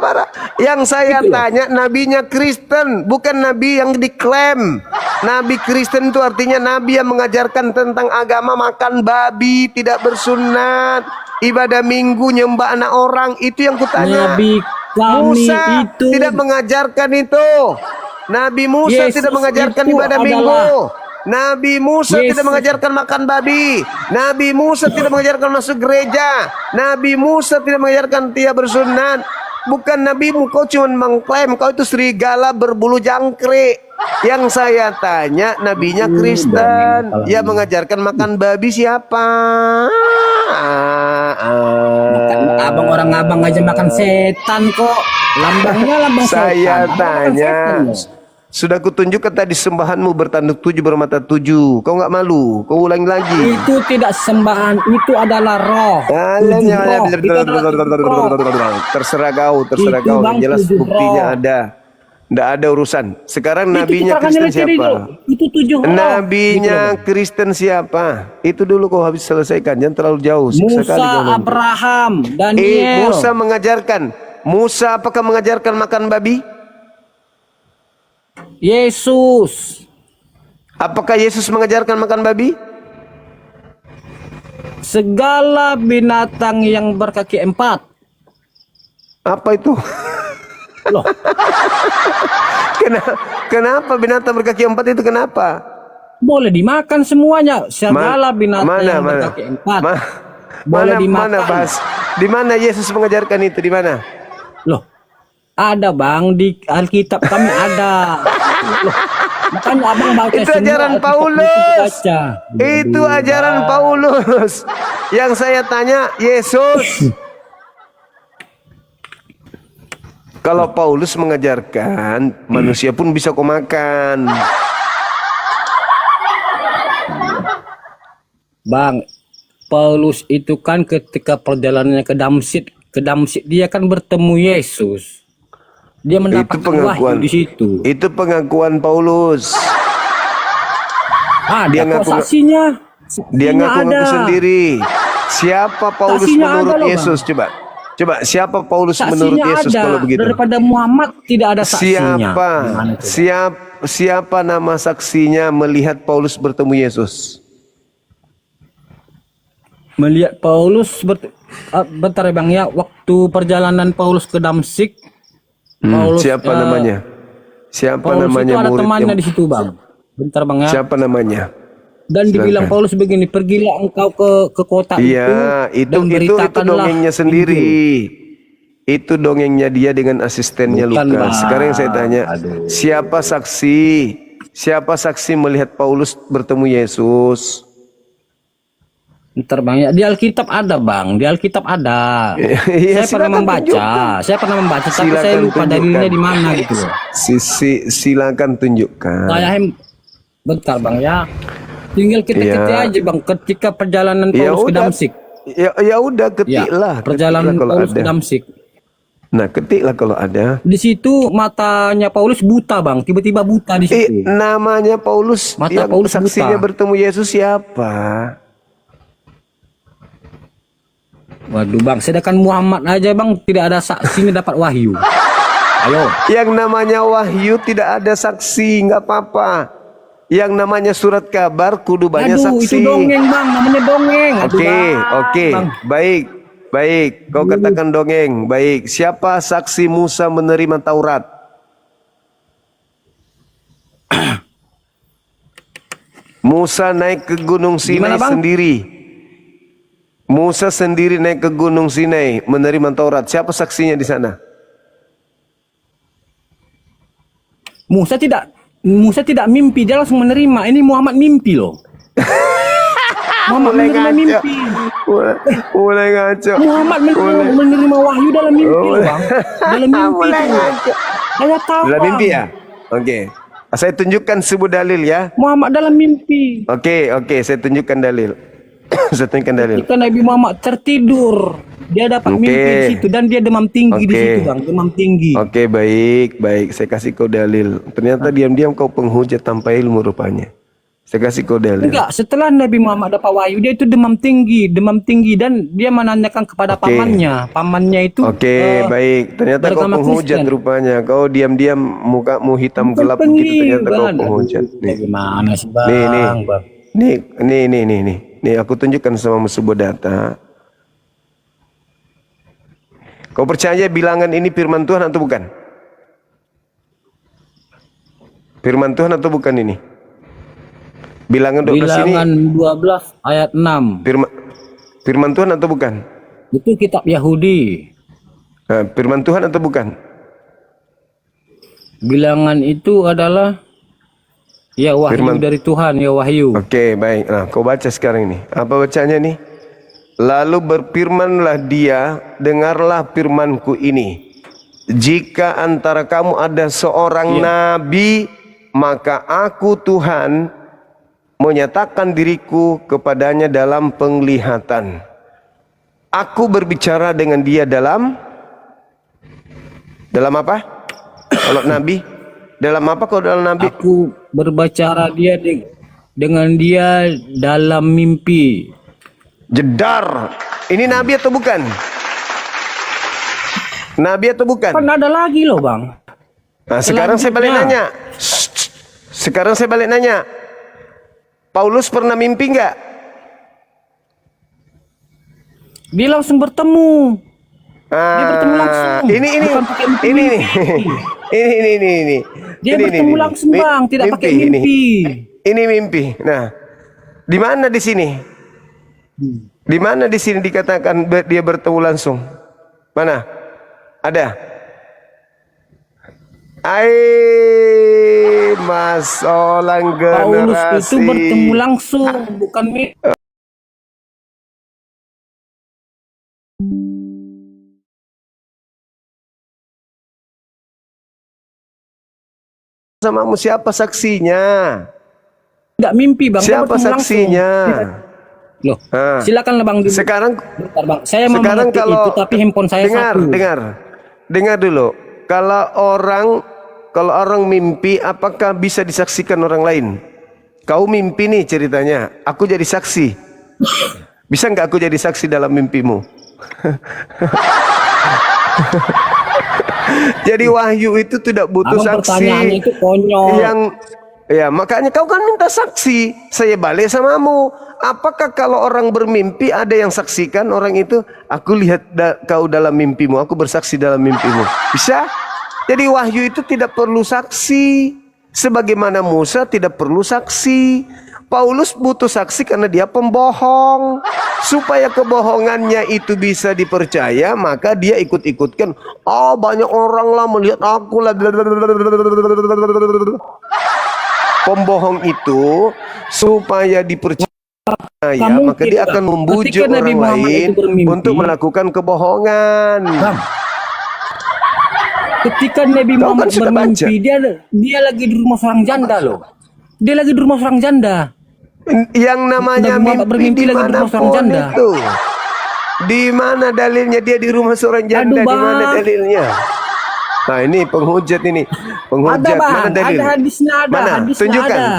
Yang saya tanya nabinya Kristen, bukan nabi yang diklaim. Nabi Kristen itu artinya nabi yang mengajarkan tentang agama makan babi, tidak bersunat, ibadah minggu, nyembah anak orang. Itu yang kutanya. Nabi kami Musa itu tidak mengajarkan itu. Nabi Musa Yesus tidak mengajarkan itu ibadah adalah- minggu. Nabi Musa Yesus. tidak mengajarkan makan babi. Nabi Musa tidak mengajarkan masuk gereja. Nabi Musa tidak mengajarkan tidak bersunat. Bukan nabimu, kau cuma mengklaim kau itu serigala berbulu jangkrik. Yang saya tanya nabinya Kristen. Yang mengajarkan makan babi siapa? abang orang abang aja makan setan kok. Lambangnya lambang setan. Saya Abang makan tanya, setan loh. sudah kutunjukkan tadi sembahanmu bertanduk 7 bermata 7. Kau nggak malu? Kau ulangi lagi. Itu tidak sembahan, itu adalah roh. Tujuh roh. Itu adalah tujuh roh. Terserah kau, Itu Yang jelas bang, tujuh buktinya roh. ada. Nggak ada urusan. Sekarang Itu nabinya keterangannya Kristen tadi siapa? dulu. Itu 7 orang. Nabinya Gitu loh, Kristen siapa? Itu dulu kau habis selesaikan. Jangan terlalu jauh. Bang. Siksa kali Musa, kau nanti. Abraham, Daniel. Musa mengajarkan. Musa apakah mengajarkan makan babi? Yesus. Apakah Yesus mengajarkan makan babi? Segala binatang yang berkaki 4. Apa itu? Loh, Kenapa binatang berkaki 4 itu kenapa? boleh dimakan semuanya. Segala binatang yang berkaki 4. Boleh dimakan. Mana bahas? Di mana Yesus mengajarkan itu? Di mana? Loh, ada Bang, di Alkitab kami ada. Loh, makanya abang baca Itu semua ajaran Alkitab Paulus. baca. Itu ajaran Paulus. Yang saya tanya Yesus. Kalau Paulus mengajarkan manusia pun bisa kau makan. Bang, Paulus itu kan ketika perjalanannya ke Damsyik dia kan bertemu Yesus. Dia Itu mendapatkan pengakuan wahyu di situ. Itu pengakuan Paulus. Ada Dia kok ngaku saksinya. Dia Saksinya ngaku ada. sendiri. Siapa Paulus Saksinya menurut ada loh, Yesus? Coba siapa Paulus menurut Saksinya Yesus ada. kalau begitu? Daripada Muhammad tidak ada saksinya. Siapa? Gimana coba? Siapa nama saksinya melihat Paulus bertemu Yesus? Melihat Paulus bentar ya Bang ya, waktu perjalanan Paulus ke Damsyik, Paulus, Siapa namanya? Siapa Paulus namanya itu ada murid temannya yang di situ Bang. Bentar Bang ya. Siapa namanya? Dan dibilang Paulus begini, pergilah engkau ke kota Iya, itu itu beritakanlah dongengnya sendiri. Injil. Itu dongengnya dia dengan asistennya Bukan, Lukas. Bang. Sekarang yang saya tanya, Aduh. siapa saksi? Siapa saksi melihat Paulus bertemu Yesus? Bentar Bang ya, di Alkitab ada Bang, di Alkitab ada. Iya, Saya pernah membaca, tapi saya lupa dalilnya di mana gitu loh. Silakan tunjukkan. Bentar Bang ya. Tinggal kita aja Bang, ketika perjalanan Ya Paulus ke udah. Damsyik. Ya udah, ketiklah. Perjalanan Ketiklah kalau Paulus ke ada. Damsyik. Nah, ketiklah kalau ada. Di situ matanya Paulus buta Bang, tiba-tiba buta di situ. Namanya Paulus, Mata yang Paulus saksinya buta. bertemu Yesus siapa? Waduh Bang, sedangkan Muhammad aja Bang tidak ada saksinya dapat wahyu. Ayo. Yang namanya wahyu tidak ada saksi, nggak apa-apa. Yang namanya surat kabar kudu banyak Aduh, saksi. itu dongeng Bang, namanya dongeng. Aduh, Oke, Bang. baik. Kau katakan dongeng, baik. Siapa saksi Musa menerima Taurat? Musa naik ke Gunung Sinai Gimana, Bang? sendiri. Musa sendiri naik ke Gunung Sinai menerima Taurat. Siapa saksinya di sana? Musa tidak mimpi, dia langsung menerima. Ini Muhammad mimpi loh. Muhammad menerima mimpi. Mulai ngaco. Muhammad menerima wahyu dalam mimpi loh Bang. Dalam mimpi itu. Saya tahu Dalam Bang. mimpi ya? Oke. Saya tunjukkan sebuah dalil ya. Muhammad dalam mimpi. Oke, saya tunjukkan dalil. Saya tunjukkan dalil. Ketika Nabi Muhammad tertidur, dia dapat mimpi di situ dan dia demam tinggi di situ Bang, demam tinggi. Oke, baik. Saya kasih kau dalil. Ternyata diam-diam kau penghujat tanpa ilmu rupanya. Saya kasih kau dalil. Enggak, setelah Nabi Muhammad dapat wahyu, dia itu demam tinggi dan dia menanyakan kepada pamannya itu. Oke, baik. Ternyata kau penghujat rupanya. Kau diam-diam mukamu hitam gelap begitu. Ternyata kau penghujat. Bagaimana sih Bang? Nih, aku tunjukkan sama sebuah data. Kau percaya bilangan ini firman Tuhan atau bukan? Firman Tuhan atau bukan ini? Bilangan 12 ini. Bilangan 12 ayat 6. Firman Tuhan atau bukan? Itu kitab Yahudi. Nah, firman Tuhan atau bukan? Bilangan itu adalah ya wahyu dari Tuhan, ya wahyu. Oke, baik. Nah, kau baca sekarang ini. Apa bacanya nih? Lalu berfirmanlah dia, dengarlah firmanku ini. Jika antara kamu ada seorang nabi, maka aku Tuhan menyatakan diriku kepadanya dalam penglihatan. Aku berbicara dengan dia dalam apa? Kalau nabi, Dalam apa kau dalam nabi? Aku berbicara dengan dia dalam mimpi. Jedar. Ini nabi atau bukan? Nabi atau bukan? Kan ada lagi loh bang. Nah, sekarang saya balik nanya. Sekarang saya balik nanya. Paulus pernah mimpi nggak? Dia langsung bertemu. Dia bertemu langsung. Ini. Dia bertemu langsung bang, tidak pakai mimpi. Ini mimpi. Nah, di mana di sini? Di mana di sini dikatakan dia bertemu langsung? Mana? Ada? Mas Olan generasi. Paulus itu bertemu langsung, bukan mimpi. Samamu siapa saksinya? Enggak mimpi bang. Siapa saksinya? Loh, silakan bang. Sekarang, bentar, bang. Saya mau sekarang mengerti kalau itu, tapi handphone saya satu. Dengar dulu. Kalau orang mimpi, apakah bisa disaksikan orang lain? Kau mimpi nih ceritanya. Aku jadi saksi. Bisa nggak aku jadi saksi dalam mimpimu? Jadi wahyu itu tidak butuh saksi. Itu konyol. Ya makanya kau kan minta saksi. Saya balik samamu. Apakah kalau orang bermimpi ada yang saksikan orang itu? Aku lihat kau dalam mimpimu. Aku bersaksi dalam mimpimu. Bisa? Jadi wahyu itu tidak perlu saksi. Sebagaimana Musa tidak perlu saksi. Paulus butuh saksi karena dia pembohong. Supaya kebohongannya itu bisa dipercaya, maka dia ikut-ikutkan. Oh, banyak orang lah melihat aku lah. Pembohong itu supaya dipercaya, maka dia akan membujuk orang lain untuk melakukan kebohongan. Ketika Nabi Muhammad bermimpi, dia lagi di rumah seorang janda loh. Dia lagi di rumah seorang janda. Yang namanya mimpi di mana pun itu. Di mana dalilnya dia di rumah seorang janda? Di mana dalilnya? Nah ini penghujat ini. Penghujat. Mana dalil? Ada hadisnya ada. Mana?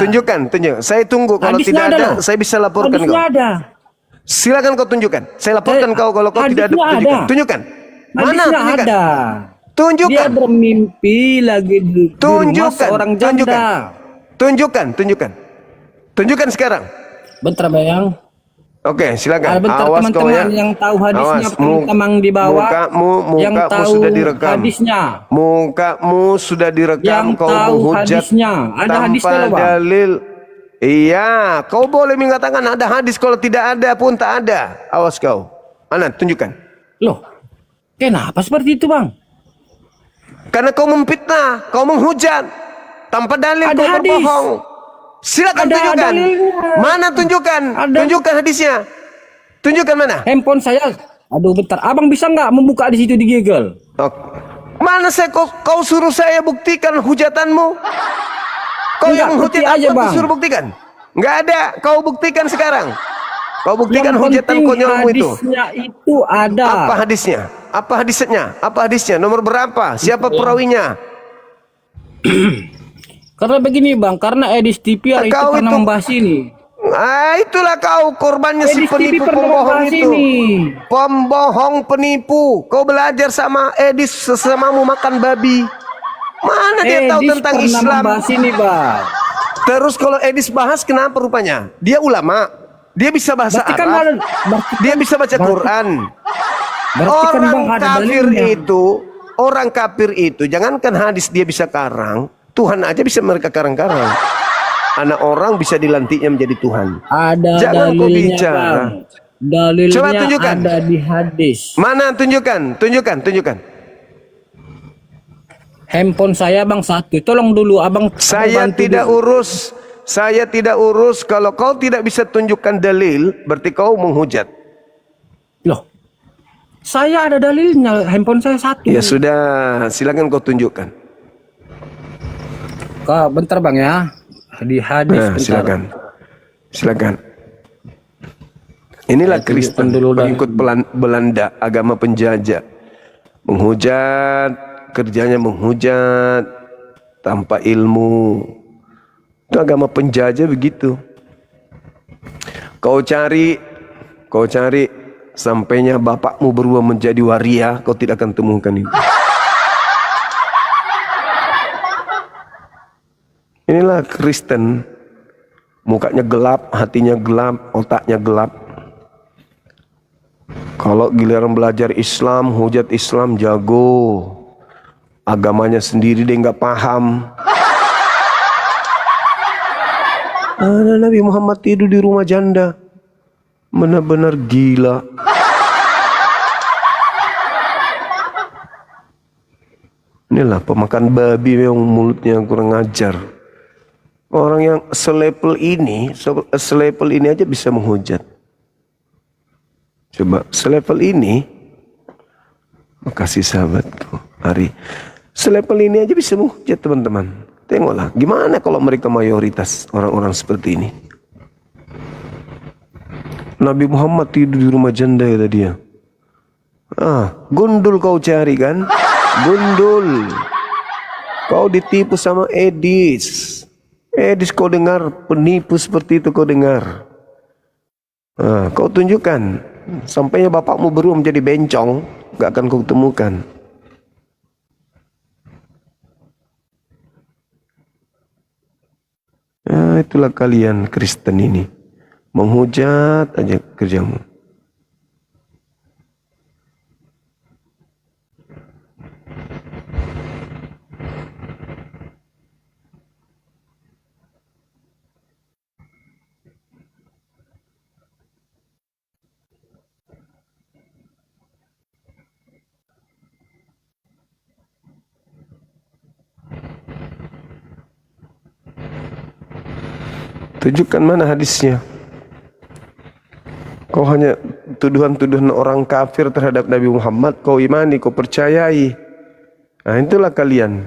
Tunjukkan. Saya tunggu. Kalau tidak ada, saya bisa laporkan kau. Silakan kau tunjukkan. Saya laporkan kau kalau kau tidak ada. Tunjukkan. Mana? Ada. Tunjukkan. Dia bermimpi lagi di rumah seorang janda. Tunjukkan sekarang. Bentar bayang. Oke, silakan. Bentar, awas kau ya. Yang tahu hadisnya teman di bawah. Mukamu yang tahu sudah direkam. Hadisnya. Mukamu sudah direkam. Yang kau tahu menghujat hadisnya. Ada hadisnya loh, Bang. dalil. Iya, kau boleh mengatakan ada hadis, kalau tidak ada pun tak ada. Awas kau. Mana? Tunjukkan. Loh, kenapa seperti itu, Bang? Karena kau memfitnah, kau menghujat tanpa dalil, kau berbohong. Silakan tunjukkan. Mana tunjukkan? Tunjukkan hadisnya. Tunjukkan mana? Handphone saya. Aduh bentar. Abang bisa nggak membuka di situ di Google? Mana kau suruh saya buktikan hujatanmu? Kau yang menghujat aku suruh buktikan. Nggak ada. Kau buktikan sekarang. Kau buktikan hujatan konyolmu itu. Hadisnya itu ada. Apa hadisnya? Apa hadisnya? Apa hadisnya? Nomor berapa? Siapa perawinya? Karena begini Bang, karena Edis TV itu pernah membahas ini. Itulah kau korbannya si penipu pembohong itu. Pembohong penipu. Kau belajar sama Edis sesamamu makan babi. Mana dia tahu tentang Islam? Ini, Bang. Terus kalau Edis bahas kenapa rupanya? Dia ulama. Dia bisa bahasa Arab. Dia bisa baca Quran. Orang kafir itu jangankan hadis dia bisa karang. Tuhan aja bisa mereka karang-karang. Anak orang bisa dilantiknya menjadi Tuhan. Jangan kau bicara. Dalilnya coba tunjukkan. Ada di hadis. Mana? Tunjukkan. Handphone saya Bang satu. Tolong dulu Abang. Saya tidak urus. Kalau kau tidak bisa tunjukkan dalil, berarti kau menghujat. Loh. Saya ada dalilnya. Handphone saya satu. Ya sudah, silakan kau tunjukkan. Bentar Bang ya. Di hadis silakan. Inilah Kristen, pengikut Belanda, agama penjajah. Menghujat, kerjanya menghujat. tanpa ilmu. Itu agama penjajah begitu. Kau cari sampainya bapakmu berubah menjadi waria, kau tidak akan temukan itu. Inilah Kristen, mukanya gelap, hatinya gelap, otaknya gelap. Kalau giliran belajar Islam, hujat Islam jago, agamanya sendiri dia nggak paham. Ada Nabi Muhammad tidur di rumah janda, benar-benar gila. Inilah pemakan babi yang mulutnya kurang ajar. Orang yang selevel ini aja bisa menghujat. Coba selevel ini, makasih sahabatku, Ari. Selevel ini aja bisa menghujat teman-teman. Tengoklah, gimana kalau mereka mayoritas orang-orang seperti ini. Nabi Muhammad tidur di rumah janda kata dia. Gundul kau cari kan? Gundul. Kau ditipu sama Edis. Edis kau dengar, penipu seperti itu kau dengar. Kau tunjukkan. Sampainya bapakmu berubah menjadi bencong, gak akan kau temukan. Itulah kalian Kristen ini. Menghujat aja kerjamu. Tunjukkan mana hadisnya. Kau hanya tuduhan-tuduhan orang kafir terhadap Nabi Muhammad, kau imani, kau percayai. Itulah kalian.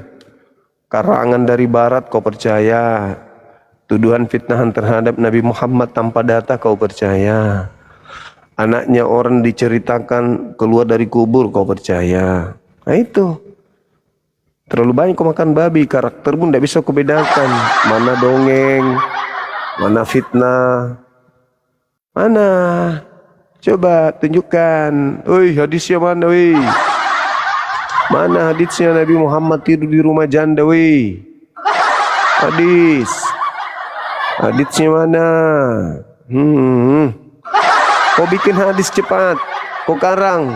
Karangan dari barat kau percaya. Tuduhan fitnahan terhadap Nabi Muhammad tanpa data kau percaya. Anaknya orang diceritakan keluar dari kubur kau percaya. Itu. Terlalu banyak kau makan babi, karaktermu tidak bisa kau bedakan. Mana dongeng, mana fitnah, mana? Coba tunjukkan. Oi, hadisnya mana, woi? Mana hadisnya Nabi Muhammad tidur di rumah janda, woi? Hadisnya mana? Kau bikin hadis cepat. Kau karang.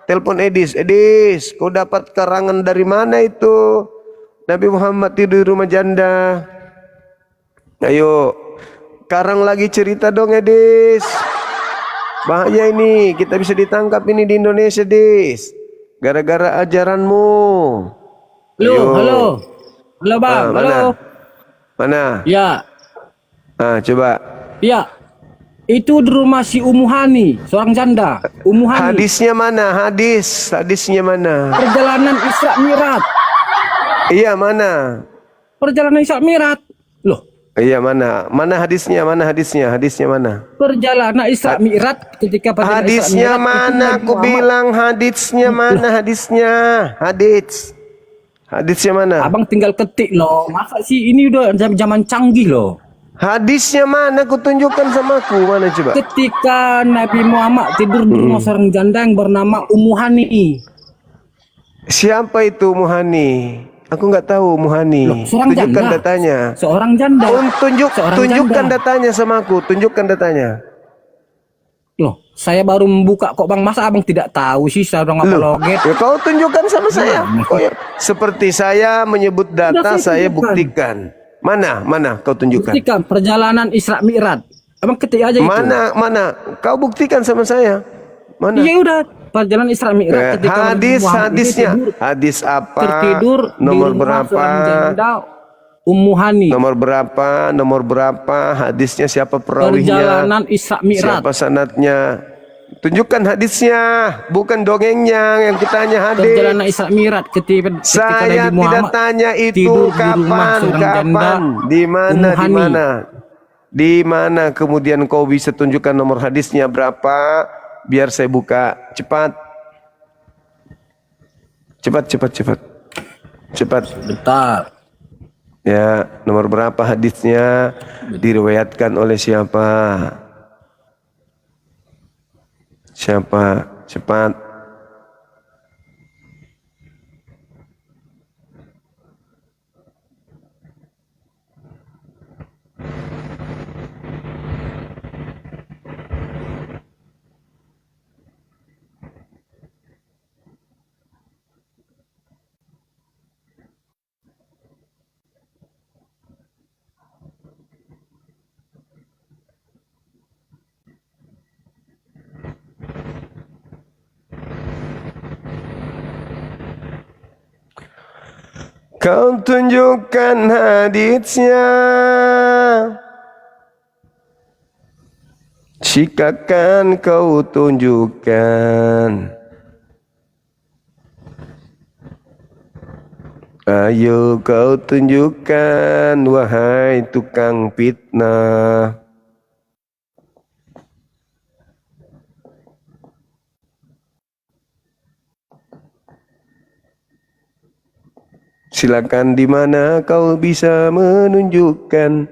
Telepon Edis. Edis, kau dapat karangan dari mana itu? Nabi Muhammad tidur di rumah janda. Ayo. Karang lagi cerita dong Edis. Bahaya ini, kita bisa ditangkap ini di Indonesia, Dis. Gara-gara ajaranmu. Halo bang, mana? Mana? Ya. Coba. Ya. Itu di rumah si Umuhani, seorang janda. Umuhani. Hadisnya mana? Hadisnya mana? Perjalanan Isra Mi'raj. Iya, mana? Perjalanan Isra Mi'raj. Loh. Iya, mana? Mana hadisnya? Hadisnya mana? Perjalanan Isra Mi'raj ketika hadisnya mana? Aku bilang hadisnya mana? Hadisnya mana? Abang tinggal ketik loh. Masa sih ini udah zaman canggih loh. Hadisnya mana? Aku tunjukkan sama aku. Mana coba? Ketika Nabi Muhammad tidur di rumah seorang janda yang bernama Umuhani. Siapa itu Umuhani? Aku nggak tahu Umuhani. Tunjukkan janda. Datanya. Seorang janda. Tunjukkan datanya sama aku. Tunjukkan datanya. Loh, saya baru membuka kok bang. Masa abang tidak tahu sih seorang apologet? Ya, kau tunjukkan sama saya. Seperti saya menyebut data, saya buktikan. Mana kau tunjukkan? Buktikan perjalanan Isra Mi'raj. Abang ketik aja itu. Mana? Kau buktikan sama saya. Mana? Iya udah, perjalanan Isra Mi'raj ketika hadisnya. Hadis apa? Tertidur nomor berapa? Umuhani. Nomor berapa? Hadisnya siapa perawinya? Perjalanan Isra Mi'raj. Siapa sanadnya? Tunjukkan hadisnya, bukan dongengnya yang kutanya hadis. Perjalanan Isra Mi'raj ketika saya Nabi Muhammad tidak tanya itu kapan, di mana kemudian kau bisa tunjukkan nomor hadisnya berapa, biar saya buka. Cepat. Bentar. Ya, nomor berapa hadisnya? Diriwayatkan oleh siapa? Siapa? Cepat. Kau tunjukkan hadisnya, jikakan kau tunjukkan. Ayo kau tunjukkan, wahai tukang fitnah. Silakan, di mana kau bisa menunjukkan,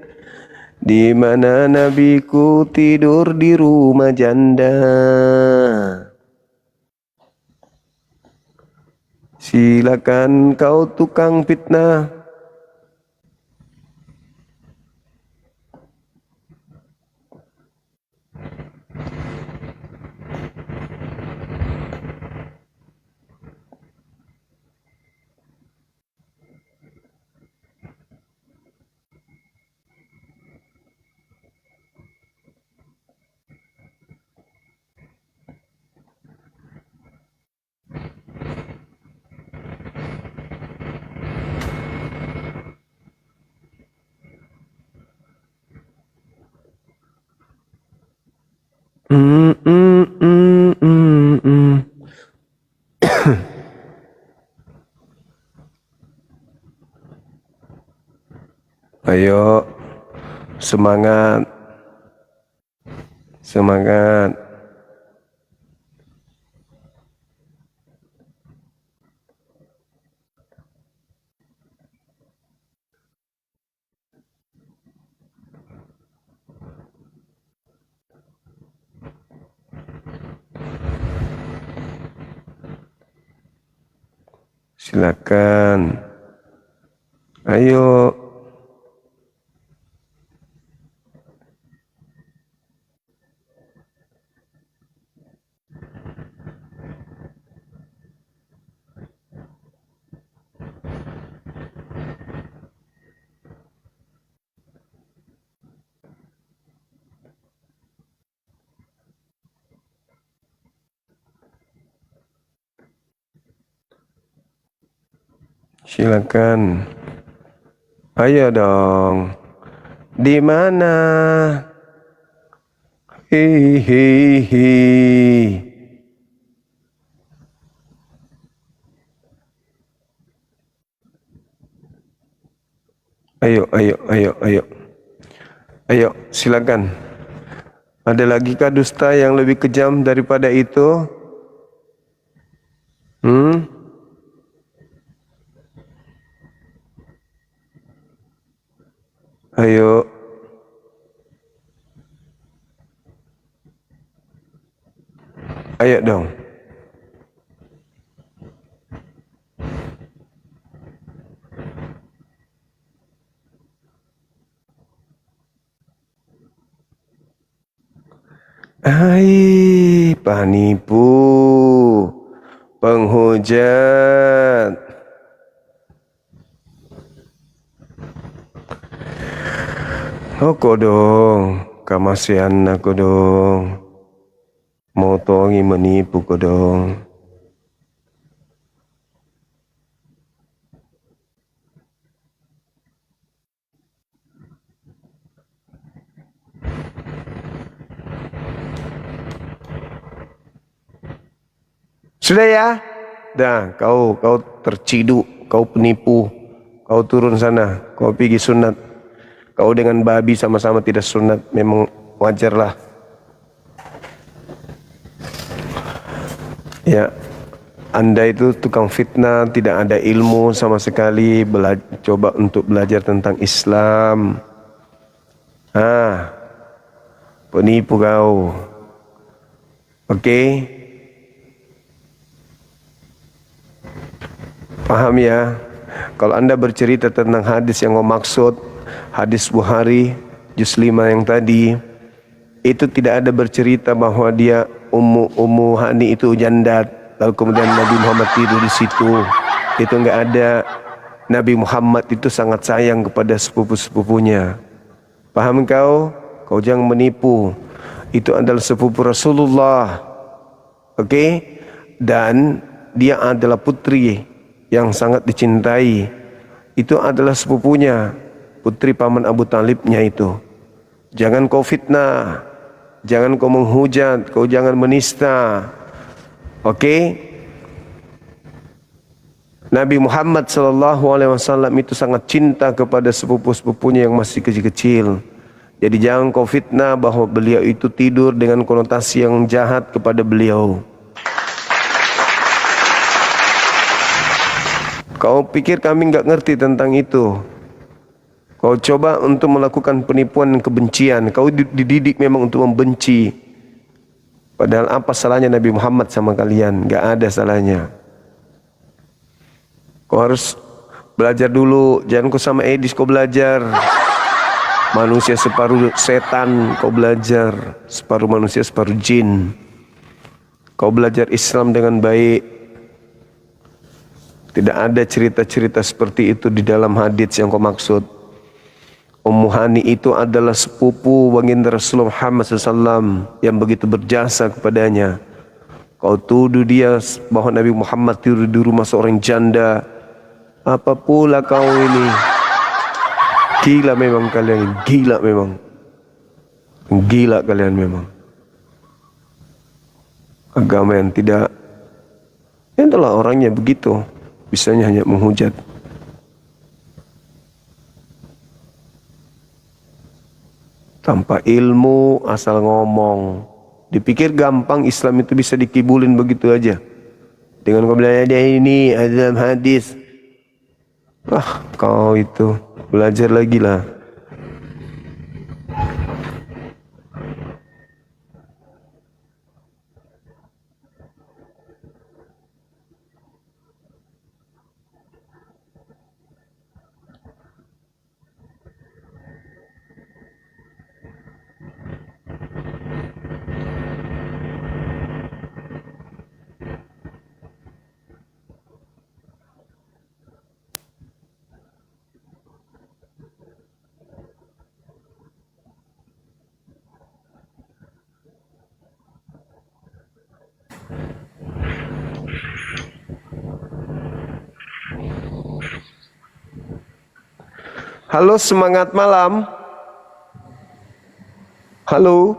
di mana nabiku tidur di rumah janda. Silakan kau tukang fitnah. Mm, mm, mm, mm, mm. Ayo, semangat, semangat. Silakan. Ayo. Silakan. Ayo dong. Di mana? Hihihi. Ayo, ayo, ayo, ayo. Ayo, silakan. Ada lagi kah dusta yang lebih kejam daripada itu? Ayo. Ayo dong. Hai, penipu, penghujat. Aku dong, kamasian aku dong. Mau tongi menipu ko dong. Sudah ya? Dah, kau terciduk, kau penipu. Kau turun sana, kau pergi sunat. Kau dengan babi sama-sama tidak sunat, memang wajarlah. Ya, Anda itu tukang fitnah, tidak ada ilmu sama sekali, coba untuk belajar tentang Islam. Penipu kau. Oke? Paham ya? Kalau Anda bercerita tentang hadis yang kau maksud, hadis Bukhari, juz 5 yang tadi, itu tidak ada bercerita bahwa dia Ummu Hani itu janda, lalu kemudian Nabi Muhammad tidur di situ. Itu enggak ada. Nabi Muhammad itu sangat sayang kepada sepupu-sepupunya. Paham kau? Kau jangan menipu. Itu adalah sepupu Rasulullah. Oke? Dan dia adalah putri yang sangat dicintai. Itu adalah sepupunya, putri paman Abu Talibnya itu. Jangan kau fitnah, jangan kau menghujat, kau jangan menista. Oke? Nabi Muhammad SAW itu sangat cinta kepada sepupu-sepupunya yang masih kecil-kecil. Jadi jangan kau fitnah bahwa beliau itu tidur dengan konotasi yang jahat kepada beliau. Kau pikir kami nggak ngerti tentang itu? Kau coba untuk melakukan penipuan dan kebencian. Kau dididik memang untuk membenci. Padahal apa salahnya Nabi Muhammad sama kalian? Nggak ada salahnya. Kau harus belajar dulu. Jangan kau sama Edis kau belajar. Manusia separuh setan kau belajar. Separuh manusia separuh jin. Kau belajar Islam dengan baik. Tidak ada cerita-cerita seperti itu di dalam hadits yang kau maksud. Ummu Hani itu adalah sepupu baginda Rasulullah Muhammad SAW yang begitu berjasa kepadanya. Kau tuduh dia bahwa Nabi Muhammad tidur di rumah seorang janda. Apa pula kau ini? Gila memang kalian, gila memang. Gila kalian memang. Agama yang tidak, itulah orangnya begitu. Bisanya hanya menghujat. Tanpa ilmu, asal ngomong. Dipikir gampang Islam itu bisa dikibulin begitu aja. Dengan kau bilang ada ini, ada dalam hadis. Kau itu belajar lagi lah. Halo, semangat malam. Halo.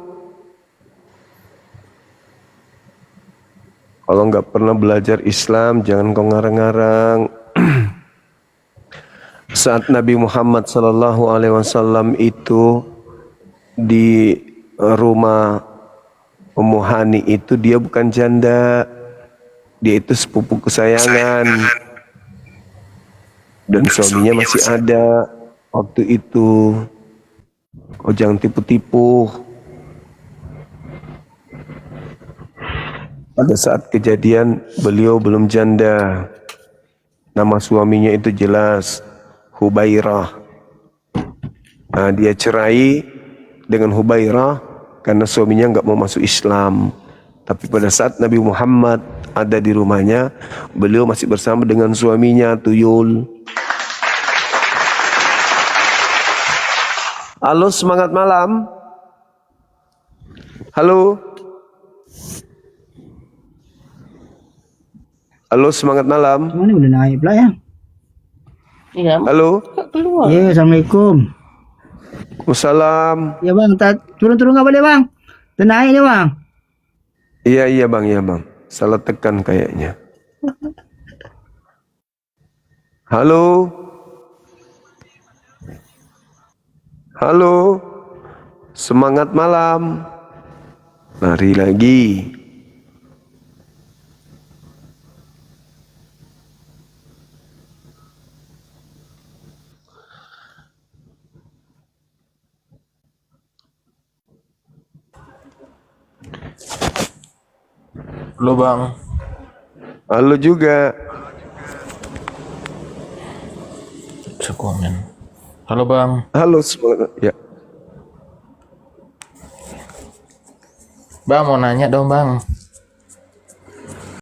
Kalau nggak pernah belajar Islam, jangan kau ngarang-ngarang. Saat Nabi Muhammad SAW itu di rumah Ummu Hani itu, dia bukan janda, dia itu sepupu kesayangan, dan suaminya masih ada waktu itu. Oh, jangan tipu-tipu. Pada saat kejadian beliau belum janda. Nama suaminya itu jelas Hubairah. Nah, dia cerai dengan Hubairah karena suaminya nggak mau masuk Islam. Tapi pada saat Nabi Muhammad ada di rumahnya, beliau masih bersama dengan suaminya Tuyul. Halo, semangat malam. Halo. Halo, semangat malam. Mana udah naik pula ya? Iya. Halo. Keluar. Ya, assalamualaikum. Waalaikumsalam. Ya bang, turun-turun nggak boleh bang. Naik ya bang. Iya bang, iya bang. Salah tekan kayaknya. Halo. Halo. Semangat malam. Lari lagi. Halo bang. Halo juga. Sekomen. Halo bang. Halo semua. Ya. Bang mau nanya dong bang.